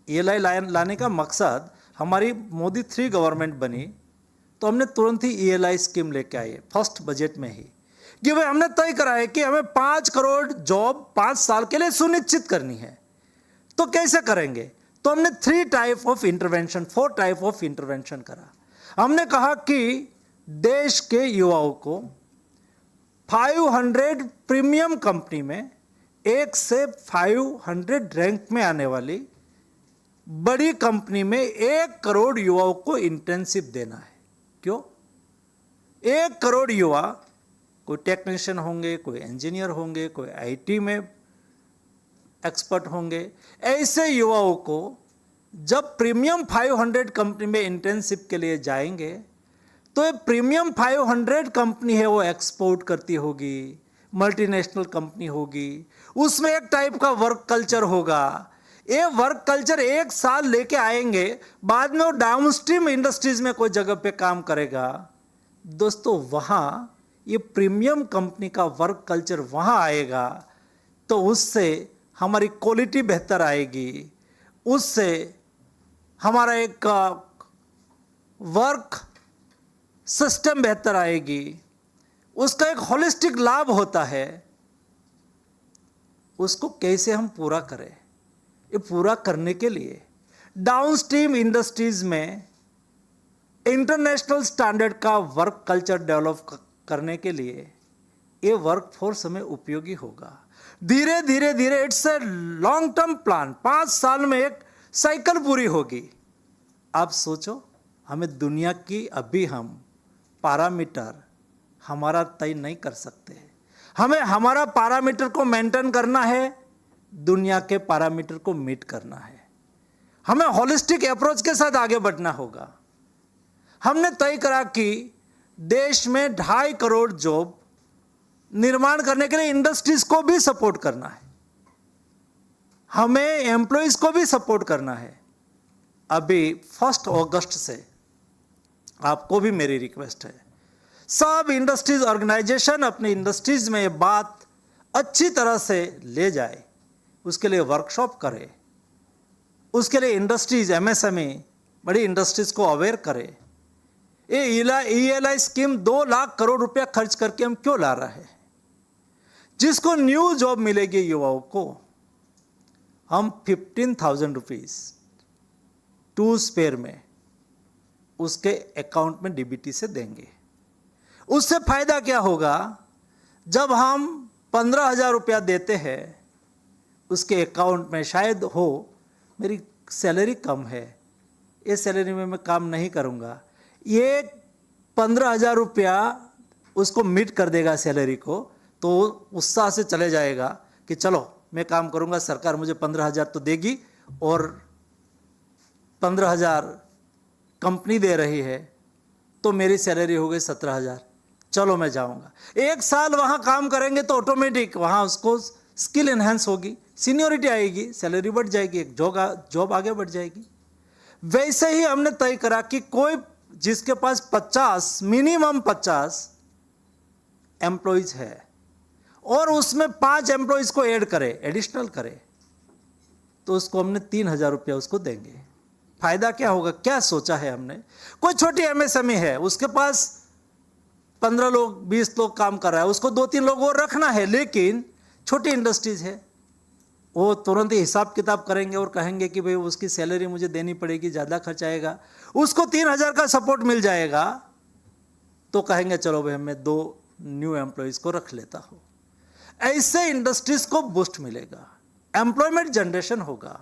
ईएलआई लाने का मकसद, हमारी मोदी 3 गवर्नमेंट बनी तो हमने तुरंत ही ईएलआई स्कीम लेके आए फर्स्ट बजट में ही, कि भाई हमने तय करा है कि हमें 5 करोड़ जॉब 5 साल के लिए सुनिश्चित करनी है। तो कैसे करेंगे? तो हमने 4 टाइप ऑफ इंटरवेंशन करा। हमने कहा कि देश के युवाओं को 500 प्रीमियम कंपनी में 1 से 500 रैंक में आने वाली बड़ी कंपनी में 1 करोड़ युवाओं को इंटर्नशिप देना है। क्यों? 1 करोड़ युवा, कोई टेक्नीशियन होंगे, कोई इंजीनियर होंगे, कोई आईटी में एक्सपर्ट होंगे, ऐसे युवाओं को जब प्रीमियम 500 कंपनी में इंटर्नशिप के लिए जाएंगे तो ये प्रीमियम 500 कंपनी है, वो एक्सपोर्ट करती होगी, मल्टीनेशनल कंपनी होगी, उसमें एक टाइप का वर्क कल्चर होगा। ये वर्क कल्चर 1 साल लेके आएंगे, बाद में वो डाउनस्ट्रीम इंडस्ट्रीज में कोई जगह पे काम करेगा। दोस्तों वहाँ ये प्रीमियम कंपनी का वर्क कल्चर वहाँ आएगा तो उससे हमारी क्वालिटी बेहतर आएगी, उससे हमारा एक वर्क सिस्टम बेहतर आएगी, उसका एक होलिस्टिक लाभ होता है। उसको कैसे हम पूरा करें? ये पूरा करने के लिए डाउनस्ट्रीम इंडस्ट्रीज में इंटरनेशनल स्टैंडर्ड का वर्क कल्चर डेवलप करने के लिए ये वर्क फोर्स हमें उपयोगी होगा। धीरे धीरे धीरे it's a long term plan, 5 साल में एक साइकिल पूरी होगी। आप सोचो, हमें दुनिया की अभी हम पैरामीटर हमारा तय नहीं कर सकते, हमें हमारा पैरामीटर को मेंटेन करना है, दुनिया के पैरामीटर को मीट करना है। हमें होलिस्टिक अप्रोच के साथ आगे बढ़ना होगा। हमने तय करा कि देश में 2.5 करोड़ जॉब निर्माण करने के लिए इंडस्ट्रीज को भी सपोर्ट करना है, हमें एम्प्लॉइज को भी सपोर्ट करना है। अभी 1 अगस्त से आपको भी मेरी रिक्वेस्ट है, सब इंडस्ट्रीज ऑर्गेनाइजेशन अपनी इंडस्ट्रीज में ये बात अच्छी तरह से ले जाए, उसके लिए वर्कशॉप करे, उसके लिए इंडस्ट्रीज एमएसएमई बड़ी इंडस्ट्रीज को अवेयर करे। ये ईएलआई स्कीम 2 लाख करोड़ रुपया खर्च करके हम क्यों ला रहे हैं? जिसको न्यू जॉब मिलेगी युवाओं को, हम 15,000 रुपीज 2 स्पेयर में उसके अकाउंट में डीबीटी से देंगे। उससे फायदा क्या होगा? जब हम 15,000 रुपया देते हैं उसके अकाउंट में, शायद हो मेरी सैलरी कम है, ये सैलरी में मैं काम नहीं करूँगा, ये 15,000 रुपया उसको मीट कर देगा सैलरी को, तो उत्साह से चले जाएगा कि चलो मैं काम करूँगा, सरकार मुझे 15,000 तो देगी और 15,000 कंपनी दे रही है तो मेरी सैलरी हो गई 17,000, चलो मैं जाऊंगा। 1 साल वहाँ काम करेंगे तो ऑटोमेटिक वहाँ उसको स्किल एनहेंस होगी, सीनियोरिटी आएगी, सैलरी बढ़ जाएगी, एक जॉब आगे बढ़ जाएगी। वैसे ही हमने तय करा कि कोई जिसके पास 50 मिनिमम 50 एम्प्लॉयज है और उसमें 5 एम्प्लॉयज को ऐड करे, एडिशनल करे, तो उसको हमने 3,000 रुपया उसको देंगे। फायदा क्या होगा, क्या सोचा है हमने? कोई छोटी एमएसएमई है, उसके पास 15 लोग 20 लोग काम कर रहा है, उसको 2-3 लोग और रखना है, लेकिन छोटी इंडस्ट्रीज है, वो तुरंत ही हिसाब किताब करेंगे और कहेंगे कि भाई उसकी सैलरी मुझे देनी पड़ेगी, ज़्यादा खर्च आएगा, उसको 3,000 का सपोर्ट मिल जाएगा तो कहेंगे चलो भाई मैं 2 न्यू एम्प्लॉयज़ को रख लेता हूँ। ऐसे इंडस्ट्रीज को बूस्ट मिलेगा, एम्प्लॉयमेंट जनरेशन होगा,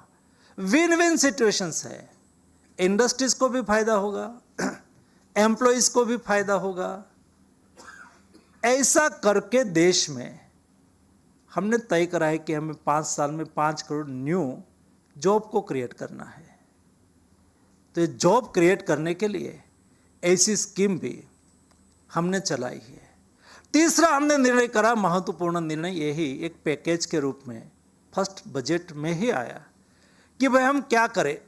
विन विन सिचुएशंस है, इंडस्ट्रीज को भी फायदा होगा, एम्प्लॉयज़ को भी फायदा होगा। ऐसा करके देश में हमने तय करा है कि हमें 5 साल में 5 करोड़ न्यू जॉब को क्रिएट करना है। तो ये जॉब क्रिएट करने के लिए ऐसी स्कीम भी हमने चलाई है। तीसरा हमने निर्णय करा, महत्वपूर्ण निर्णय यही एक पैकेज के रूप में फर्स्ट बजट में ही आया कि भाई हम क्या करें।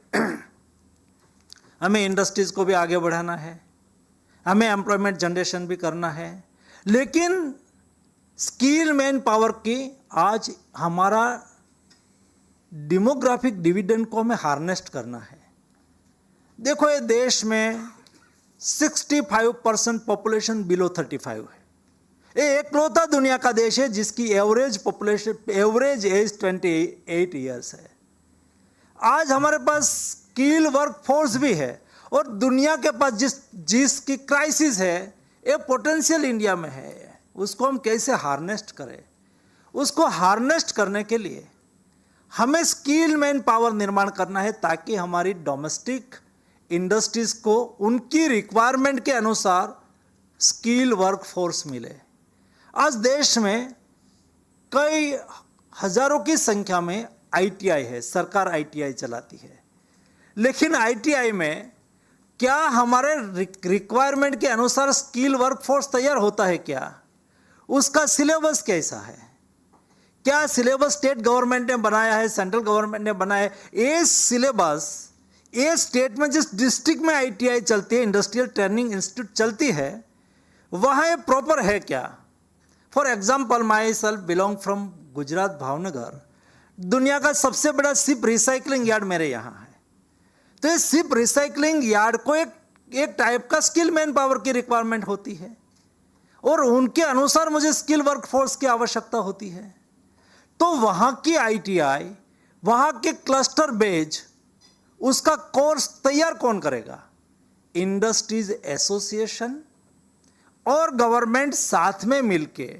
हमें इंडस्ट्रीज को भी आगे बढ़ाना है, हमें एम्प्लॉयमेंट जनरेशन भी करना है, लेकिन स्किल मैन पावर की आज हमारा डेमोग्राफिक डिविडेंड को हमें हार्नेस्ट करना है। देखो ये देश में 65% पॉपुलेशन बिलो 35 है। ये एकलौता दुनिया का देश है जिसकी एवरेज एज 28 ईयर्स है। आज हमारे पास स्किल वर्क फोर्स भी है और दुनिया के पास जिसकी क्राइसिस है, ये पोटेंशियल इंडिया में है। उसको हम कैसे हार्नेस्ट करें? उसको हार्नेस्ट करने के लिए हमें स्किल मैन पावर निर्माण करना है ताकि हमारी डोमेस्टिक इंडस्ट्रीज को उनकी रिक्वायरमेंट के अनुसार स्किल वर्क फोर्स मिले। आज देश में कई हजारों की संख्या में आईटीआई है, सरकार आईटीआई चलाती है, लेकिन आईटीआई में क्या हमारे रिक्वायरमेंट के अनुसार स्किल वर्क फोर्स तैयार होता है क्या? उसका सिलेबस कैसा है? क्या सिलेबस स्टेट गवर्नमेंट ने बनाया है, सेंट्रल गवर्नमेंट ने बनाया है? ये सिलेबस ये स्टेट में जिस डिस्ट्रिक्ट में आईटीआई चलती है, इंडस्ट्रियल ट्रेनिंग इंस्टीट्यूट चलती है, वहाँ ये प्रॉपर है क्या? For example my self belong from Gujarat Bhavnagar. दुनिया का सबसे बड़ा शिप रिसाइकलिंग यार्ड मेरे यहाँ है। तो इस शिप रिसाइकलिंग यार्ड को एक टाइप का स्किल मैन पावर की रिक्वायरमेंट होती है और उनके अनुसार मुझे स्किल वर्क फोर्स की आवश्यकता होती है। तो वहाँ की आईटीआई, वहाँ के क्लस्टर बेज, उसका कोर्स तैयार कौन करेगा? इंडस्ट्रीज एसोसिएशन और गवर्नमेंट साथ में मिलके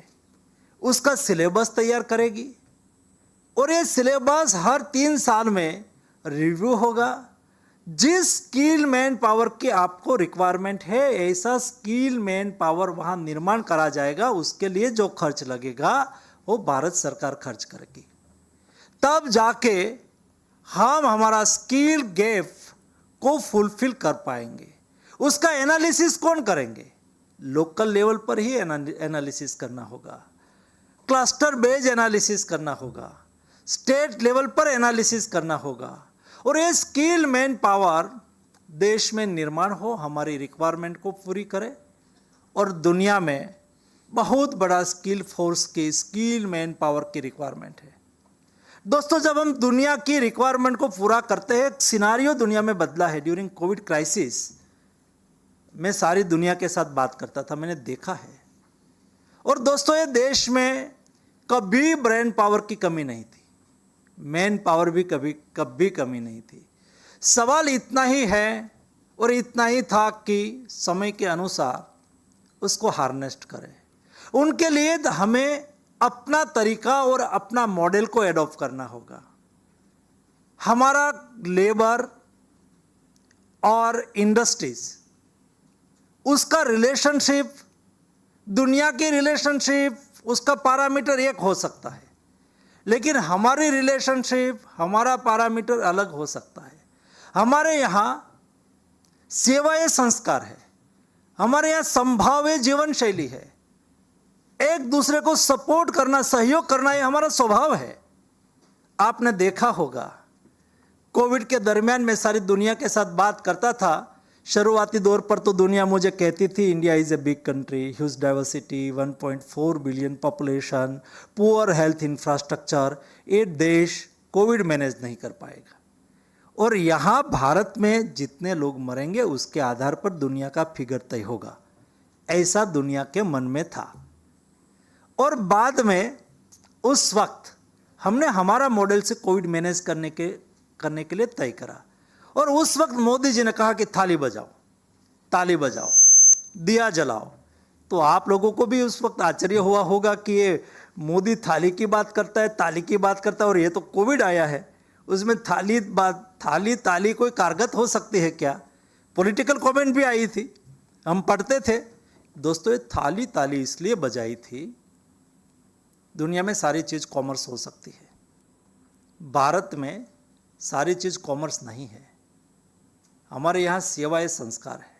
उसका सिलेबस तैयार करेगी और ये सिलेबस हर 3 साल में रिव्यू होगा। जिस स्किल मैन पावर की आपको रिक्वायरमेंट है, ऐसा स्किल मैन पावर वहाँ निर्माण करा जाएगा। उसके लिए जो खर्च लगेगा वो भारत सरकार खर्च करेगी। तब जाके हम हमारा स्किल गैप को फुलफिल कर पाएंगे। उसका एनालिसिस कौन करेंगे? लोकल लेवल पर ही एनालिसिस करना होगा, क्लस्टर बेस्ड एनालिसिस करना होगा, स्टेट लेवल पर एनालिसिस करना होगा और ये स्किल मैन पावर देश में निर्माण हो, हमारी रिक्वायरमेंट को पूरी करे और दुनिया में बहुत बड़ा स्किल फोर्स की, स्किल मैन पावर की रिक्वायरमेंट है। दोस्तों, जब हम दुनिया की रिक्वायरमेंट को पूरा करते हैं, एक सिनारियो दुनिया में बदला है। ड्यूरिंग कोविड क्राइसिस मैं सारी दुनिया के साथ बात करता था, मैंने देखा है। और दोस्तों, ये देश में कभी ब्रेन पावर की कमी नहीं थी, मैन पावर भी कभी कमी नहीं थी। सवाल इतना ही है और इतना ही था कि समय के अनुसार उसको हार्नेस्ट करें। उनके लिए हमें अपना तरीका और अपना मॉडल को एडॉप्ट करना होगा। हमारा लेबर और इंडस्ट्रीज, उसका रिलेशनशिप, दुनिया की रिलेशनशिप, उसका पैरामीटर एक हो सकता है, लेकिन हमारी रिलेशनशिप, हमारा पैरामीटर अलग हो सकता है। हमारे यहाँ सेवा ये संस्कार है, हमारे यहाँ संभाव्य जीवन शैली है, एक दूसरे को सपोर्ट करना, सहयोग करना ये हमारा स्वभाव है। आपने देखा होगा कोविड के दरमियान मैं सारी दुनिया के साथ बात करता था। शुरुआती दौर पर तो दुनिया मुझे कहती थी India is a big country, huge diversity, 1.4 billion population, poor health infrastructure, ये देश कोविड मैनेज नहीं कर पाएगा। और यहाँ भारत में जितने लोग मरेंगे उसके आधार पर दुनिया का फिगर तय होगा, ऐसा दुनिया के मन में था। और बाद में उस वक्त हमने हमारा मॉडल से कोविड मैनेज करने के लिए तय करा। और उस वक्त मोदी जी ने कहा कि थाली बजाओ, ताली बजाओ, दिया जलाओ। तो आप लोगों को भी उस वक्त आश्चर्य हुआ होगा कि ये मोदी थाली की बात करता है, ताली की बात करता है, और ये तो कोविड आया है, उसमें थाली ताली कोई कारगर हो सकती है क्या? पॉलिटिकल कमेंट भी आई थी, हम पढ़ते थे। दोस्तों ये थाली ताली इसलिए बजाई थी, दुनिया में सारी चीज़ कॉमर्स हो सकती है, भारत में सारी चीज़ कॉमर्स नहीं है। हमारे यहाँ सेवा ये संस्कार है।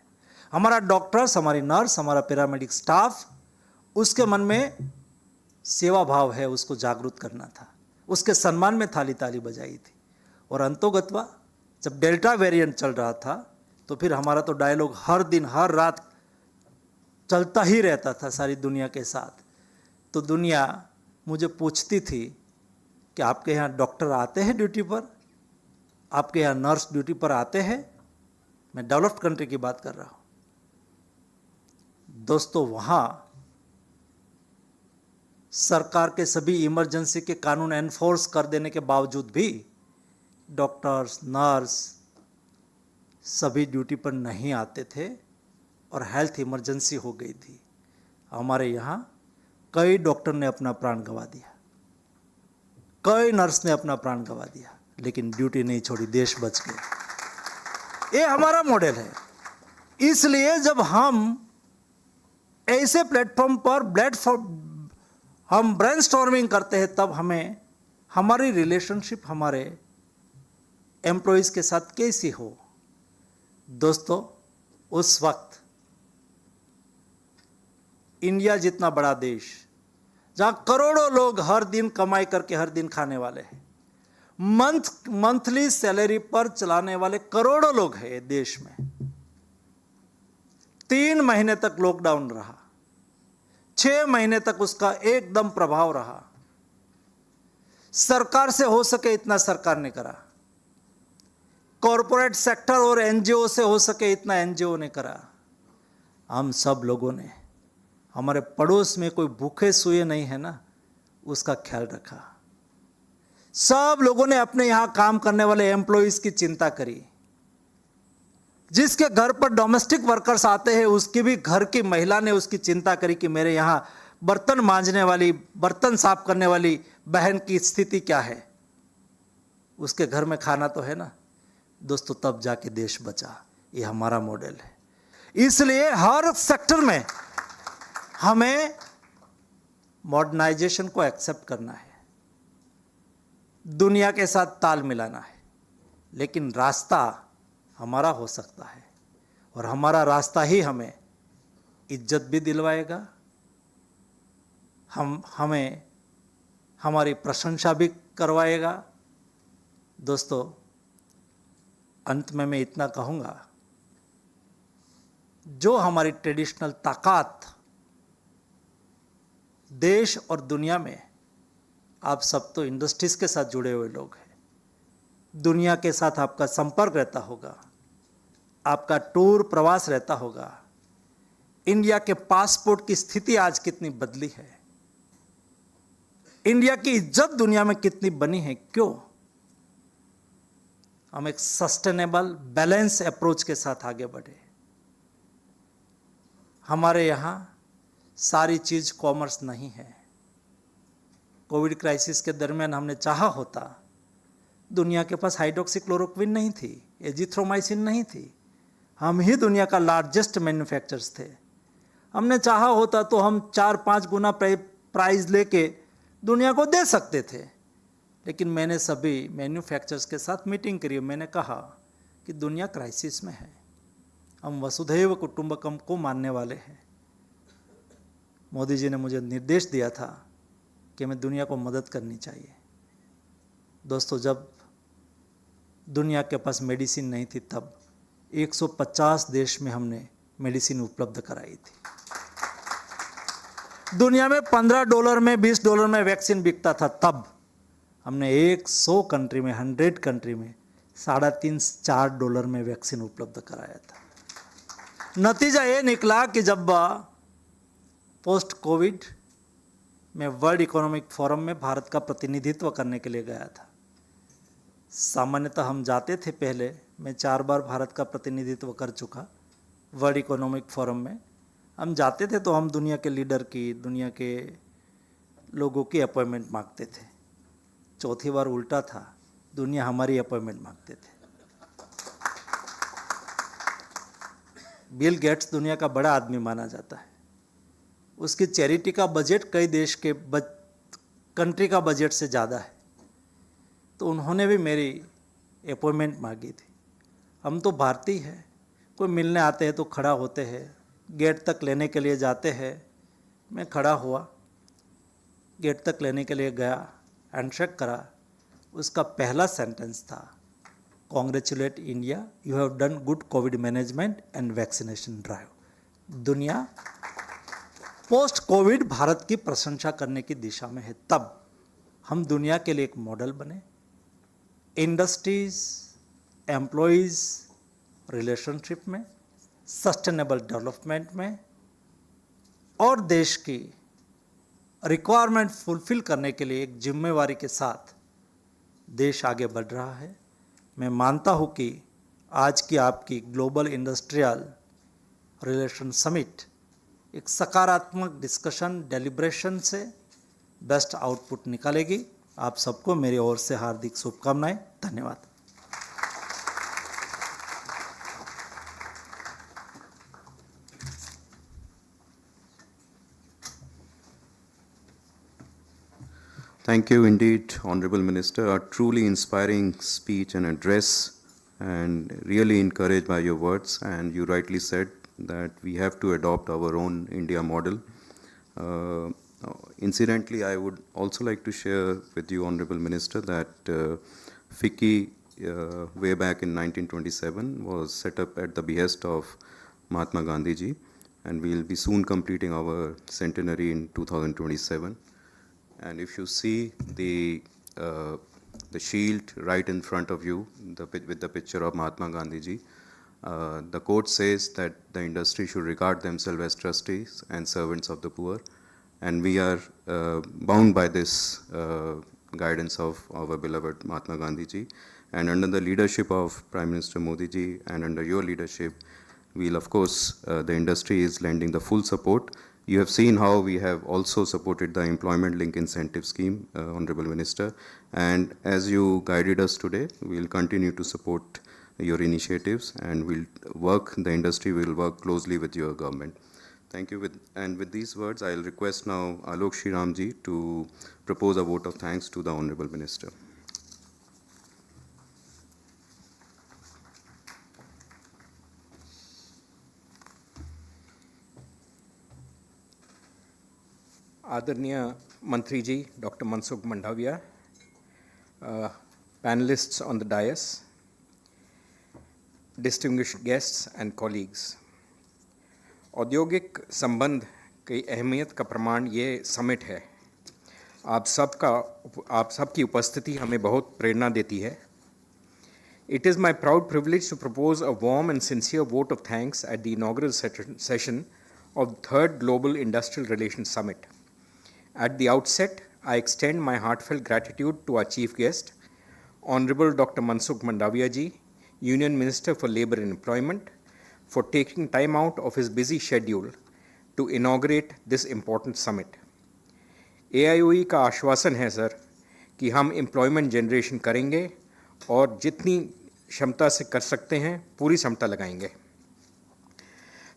हमारा डॉक्टर्स, हमारी नर्स, हमारा पैरामेडिक स्टाफ, उसके मन में सेवा भाव है, उसको जागरूक करना था, उसके सम्मान में थाली ताली बजाई थी। और अंतोगत्वा जब डेल्टा वेरिएंट चल रहा था तो फिर हमारा तो डायलॉग हर दिन हर रात चलता ही रहता था सारी दुनिया के साथ। तो दुनिया मुझे पूछती थी कि आपके यहाँ डॉक्टर आते हैं ड्यूटी पर, आपके यहाँ नर्स ड्यूटी पर आते हैं? मैं डेवलप्ड कंट्री की बात कर रहा हूँ। दोस्तों वहाँ सरकार के सभी इमरजेंसी के कानून एनफोर्स कर देने के बावजूद भी डॉक्टर्स, नर्स सभी ड्यूटी पर नहीं आते थे और हेल्थ इमरजेंसी हो गई थी। हमारे यहाँ कई डॉक्टर ने अपना प्राण गंवा दिया, कई नर्स ने अपना प्राण गंवा दिया, लेकिन ड्यूटी नहीं छोड़ी, देश बच गया। ये हमारा मॉडल है। इसलिए जब हम ऐसे प्लेटफॉर्म पर हम ब्रेनस्टॉर्मिंग करते हैं, तब हमें हमारी रिलेशनशिप हमारे एम्प्लॉयज़ के साथ कैसी हो। दोस्तों उस वक्त इंडिया जितना बड़ा देश, जहाँ करोड़ों लोग हर दिन कमाई करके हर दिन खाने वाले हैं, मंथली सैलरी पर चलाने वाले करोड़ों लोग हैं देश में, 3 महीने तक लॉकडाउन रहा, 6 महीने तक उसका एकदम प्रभाव रहा। सरकार से हो सके इतना सरकार ने करा, कॉरपोरेट सेक्टर और एनजीओ से हो सके इतना एनजीओ ने करा। हम सब लोगों ने, हमारे पड़ोस में कोई भूखे सोए नहीं है ना, उसका ख्याल रखा। सब लोगों ने अपने यहाँ काम करने वाले एम्प्लॉयज़ की चिंता करी। जिसके घर पर डोमेस्टिक वर्कर्स आते हैं उसकी भी घर की महिला ने उसकी चिंता करी कि मेरे यहाँ बर्तन मांजने वाली, बर्तन साफ करने वाली बहन की स्थिति क्या है, उसके घर में खाना तो है ना। दोस्तों तब जाके देश बचा। ये हमारा मॉडल है। इसलिए हर सेक्टर में हमें मॉडर्नाइजेशन को एक्सेप्ट करना है, दुनिया के साथ ताल मिलाना है, लेकिन रास्ता हमारा हो सकता है और हमारा रास्ता ही हमें इज्जत भी दिलवाएगा, हमें हमारी प्रशंसा भी करवाएगा। दोस्तों अंत में मैं इतना कहूँगा, जो हमारी ट्रेडिशनल ताकत देश और दुनिया में, आप सब तो इंडस्ट्रीज के साथ जुड़े हुए लोग हैं, दुनिया के साथ आपका संपर्क रहता होगा, आपका टूर प्रवास रहता होगा। इंडिया के पासपोर्ट की स्थिति आज कितनी बदली है, इंडिया की इज्जत दुनिया में कितनी बनी है। क्यों? हम एक सस्टेनेबल बैलेंस अप्रोच के साथ आगे बढ़े। हमारे यहाँ सारी चीज कॉमर्स नहीं है। कोविड क्राइसिस के दरमियान हमने चाहा होता, दुनिया के पास हाइड्रोक्सीक्लोरोक्विन नहीं थी, एजिथ्रोमाइसिन नहीं थी, हम ही दुनिया का लार्जेस्ट मैन्युफैक्चरर्स थे। हमने चाहा होता तो हम 4-5 गुना प्राइस लेके दुनिया को दे सकते थे, लेकिन मैंने सभी मैन्युफैक्चरर्स के साथ मीटिंग करी। मैंने कहा कि दुनिया क्राइसिस में है, हम वसुधैव कुटुंबकम को मानने वाले हैं। मोदी जी ने मुझे निर्देश दिया था कि मैं दुनिया को मदद करनी चाहिए। दोस्तों, जब दुनिया के पास मेडिसिन नहीं थी तब 150 देश में हमने मेडिसिन उपलब्ध कराई थी। दुनिया में $15 में, $20 में वैक्सीन बिकता था, तब हमने 100 कंट्री में, 100 कंट्री में $3.5-4 में वैक्सीन उपलब्ध कराया था। नतीजा ये निकला कि जब पोस्ट कोविड में वर्ल्ड इकोनॉमिक फोरम में भारत का प्रतिनिधित्व करने के लिए गया था। सामान्यतः हम जाते थे, पहले मैं 4 बार भारत का प्रतिनिधित्व कर चुका वर्ल्ड इकोनॉमिक फोरम में। हम जाते थे तो हम दुनिया के लीडर की, दुनिया के लोगों की अपॉइंटमेंट मांगते थे। चौथी बार उल्टा था, दुनिया हमारी अपॉइंटमेंट मांगते थे। बिल गेट्स दुनिया का बड़ा आदमी माना जाता है, उसकी चैरिटी का बजट कई देश के कंट्री का बजट से ज़्यादा है, तो उन्होंने भी मेरी अपॉइंटमेंट मांगी थी। हम तो भारतीय हैं, कोई मिलने आते हैं तो खड़ा होते हैं, गेट तक लेने के लिए जाते हैं। मैं खड़ा हुआ, गेट तक लेने के लिए गया, हैंडशेक करा। उसका पहला सेंटेंस था, congratulate India, you have done good Covid management and vaccination drive. दुनिया पोस्ट कोविड भारत की प्रशंसा करने की दिशा में है। तब हम दुनिया के लिए एक मॉडल बने। इंडस्ट्रीज, एम्प्लॉयज़ रिलेशनशिप में, सस्टेनेबल डेवलपमेंट में और देश की रिक्वायरमेंट फुलफिल करने के लिए एक जिम्मेवारी के साथ देश आगे बढ़ रहा है। मैं मानता हूँ कि आज की आपकी ग्लोबल इंडस्ट्रियल रिलेशन समिट एक सकारात्मक डिस्कशन, डेलिब्रेशन से बेस्ट आउटपुट निकालेगी। आप सबको मेरी ओर से हार्दिक शुभकामनाएं। धन्यवाद। Thank you indeed, Honorable Minister. A truly inspiring speech and address, and really encouraged by your words. And you rightly said that we have to adopt our own India model. Incidentally, I would also like to share with you, Honorable Minister, that FICCI way back in 1927 was set up at the behest of Mahatma Gandhi ji, and we will be soon completing our centenary in 2027. And if you see the shield right in front of you, with the picture of Mahatma Gandhi ji, the quote says that the industry should regard themselves as trustees and servants of the poor, and we are bound by this guidance of our beloved Mahatma Gandhi ji. And under the leadership of Prime Minister Modi ji and under your leadership, we'll of course, the industry is lending the full support. You have seen how we have also supported the employment link incentive scheme, Honorable Minister, and as you guided us today, we will continue to support your initiatives, and the industry will work closely with your government. Thank you. And with these words, I will request now Alok Shriram ji to propose a vote of thanks to the Honorable Minister. आदरणीय मंत्री ji doctor Mansukh Mandaviya, panelists on the dais, distinguished guests and colleagues, औद्योगिक संबंध की अहमियत का प्रमाण ये summit है। आप सबकी उपस्थिति हमें बहुत प्रेरणा देती है। It is my proud privilege to propose a warm and sincere vote of thanks at the inaugural session of the 3rd Global Industrial Relations Summit. At the outset, I extend my heartfelt gratitude to our chief guest, Honorable Dr. Mansukh Mandaviya ji, Union Minister for Labour and Employment, for taking time out of his busy schedule to inaugurate this important summit. AIOE का आश्वासन है sir कि हम employment generation करेंगे और जितनी क्षमता से कर सकते हैं पूरी क्षमता लगाएंगे.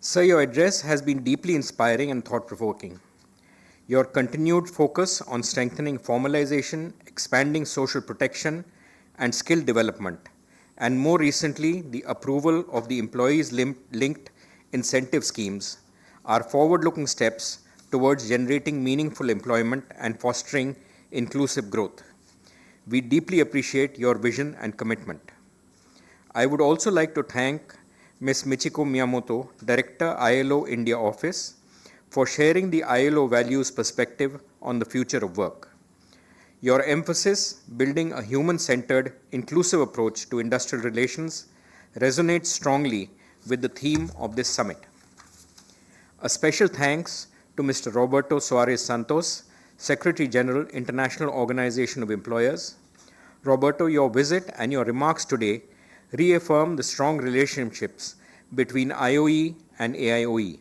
Sir, your address has been deeply inspiring and thought-provoking. Your continued focus on strengthening formalization, expanding social protection, and skill development, and more recently, the approval of the employees linked incentive schemes are forward-looking steps towards generating meaningful employment and fostering inclusive growth. We deeply appreciate your vision and commitment. I would also like to thank Ms. Michiko Miyamoto, Director, ILO India Office, for sharing the ILO values perspective on the future of work. Your emphasis, building a human-centered, inclusive approach to industrial relations, resonates strongly with the theme of this summit. A special thanks to Mr. Roberto Suarez Santos, Secretary General, International Organization of Employers. Roberto, your visit and your remarks today reaffirm the strong relationships between IOE and AIOE.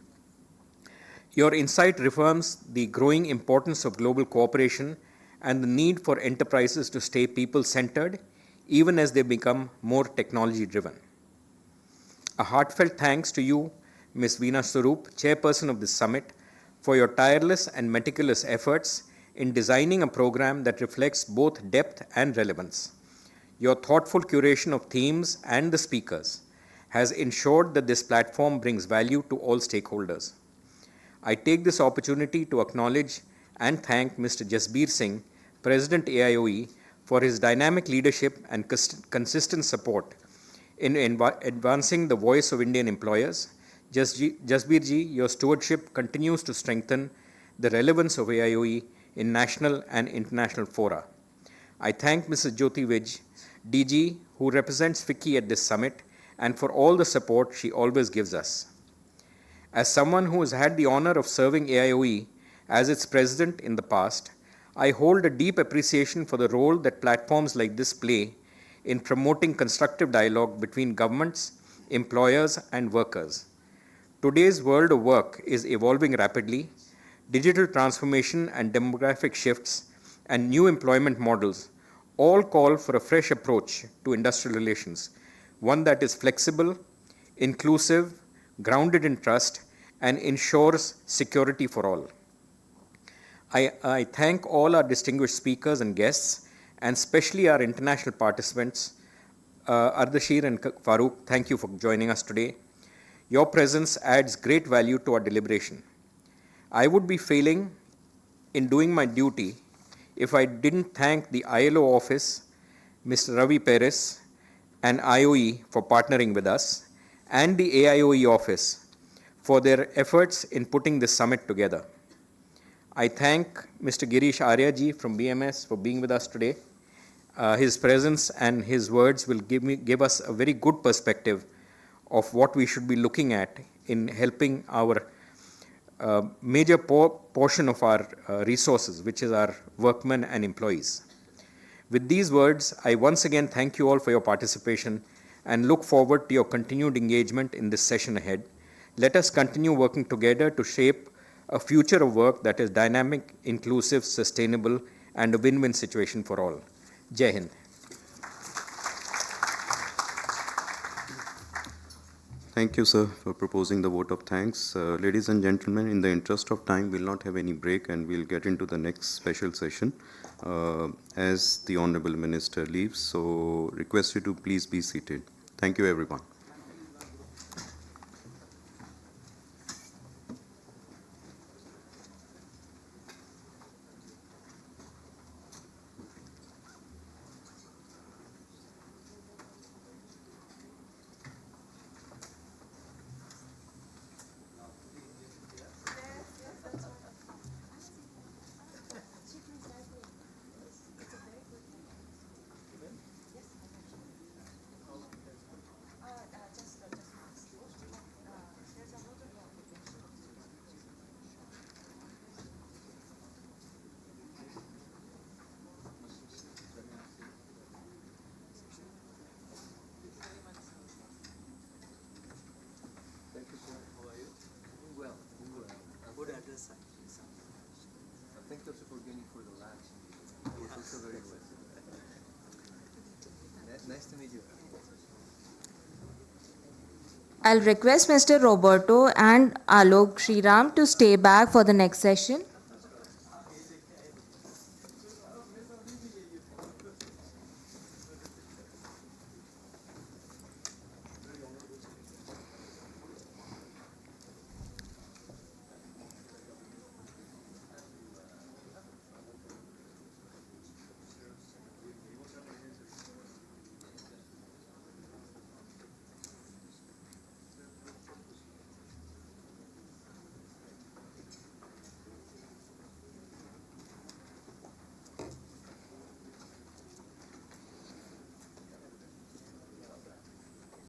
Your insight reaffirms the growing importance of global cooperation and the need for enterprises to stay people-centered even as they become more technology-driven. A heartfelt thanks to you, Ms. Veena Swarup, Chairperson of this summit, for your tireless and meticulous efforts in designing a program that reflects both depth and relevance. Your thoughtful curation of themes and the speakers has ensured that this platform brings value to all stakeholders. I take this opportunity to acknowledge and thank Mr. Jasbir Singh, President AIOE, for his dynamic leadership and consistent support in advancing the voice of Indian employers. Jasbir ji, your stewardship continues to strengthen the relevance of AIOE in national and international fora. I thank Mrs. Jyoti Vij, DG, who represents FICCI at this summit, and for all the support she always gives us. As someone who has had the honor of serving AIOE as its president in the past, I hold a deep appreciation for the role that platforms like this play in promoting constructive dialogue between governments, employers, and workers. Today's world of work is evolving rapidly. Digital transformation and demographic shifts and new employment models all call for a fresh approach to industrial relations, one that is flexible, inclusive, grounded in trust, and ensures security for all. I thank all our distinguished speakers and guests, and especially our international participants. Ardashir and Farooq, thank you for joining us today. Your presence adds great value to our deliberation. I would be failing in doing my duty if I didn't thank the ILO office, Mr. Ravi Perez, and IOE for partnering with us, and the AIOE office for their efforts in putting this summit together. I thank Mr. Girish Arya-ji from BMS for being with us today. His presence and his words will give us a very good perspective of what we should be looking at in helping our major portion of our resources, which is our workmen and employees. With these words, I once again thank you all for your participation and look forward to your continued engagement in this session ahead. Let us continue working together to shape a future of work that is dynamic, inclusive, sustainable, and a win-win situation for all. Jai Hind. Thank you, sir, for proposing the vote of thanks. Ladies and gentlemen, in the interest of time, we'll not have any break and we'll get into the next special session as the Honorable Minister leaves. So, request you to please be seated. Thank you, everyone. I'll request Mr. Roberto and Alok Shriram to stay back for the next session.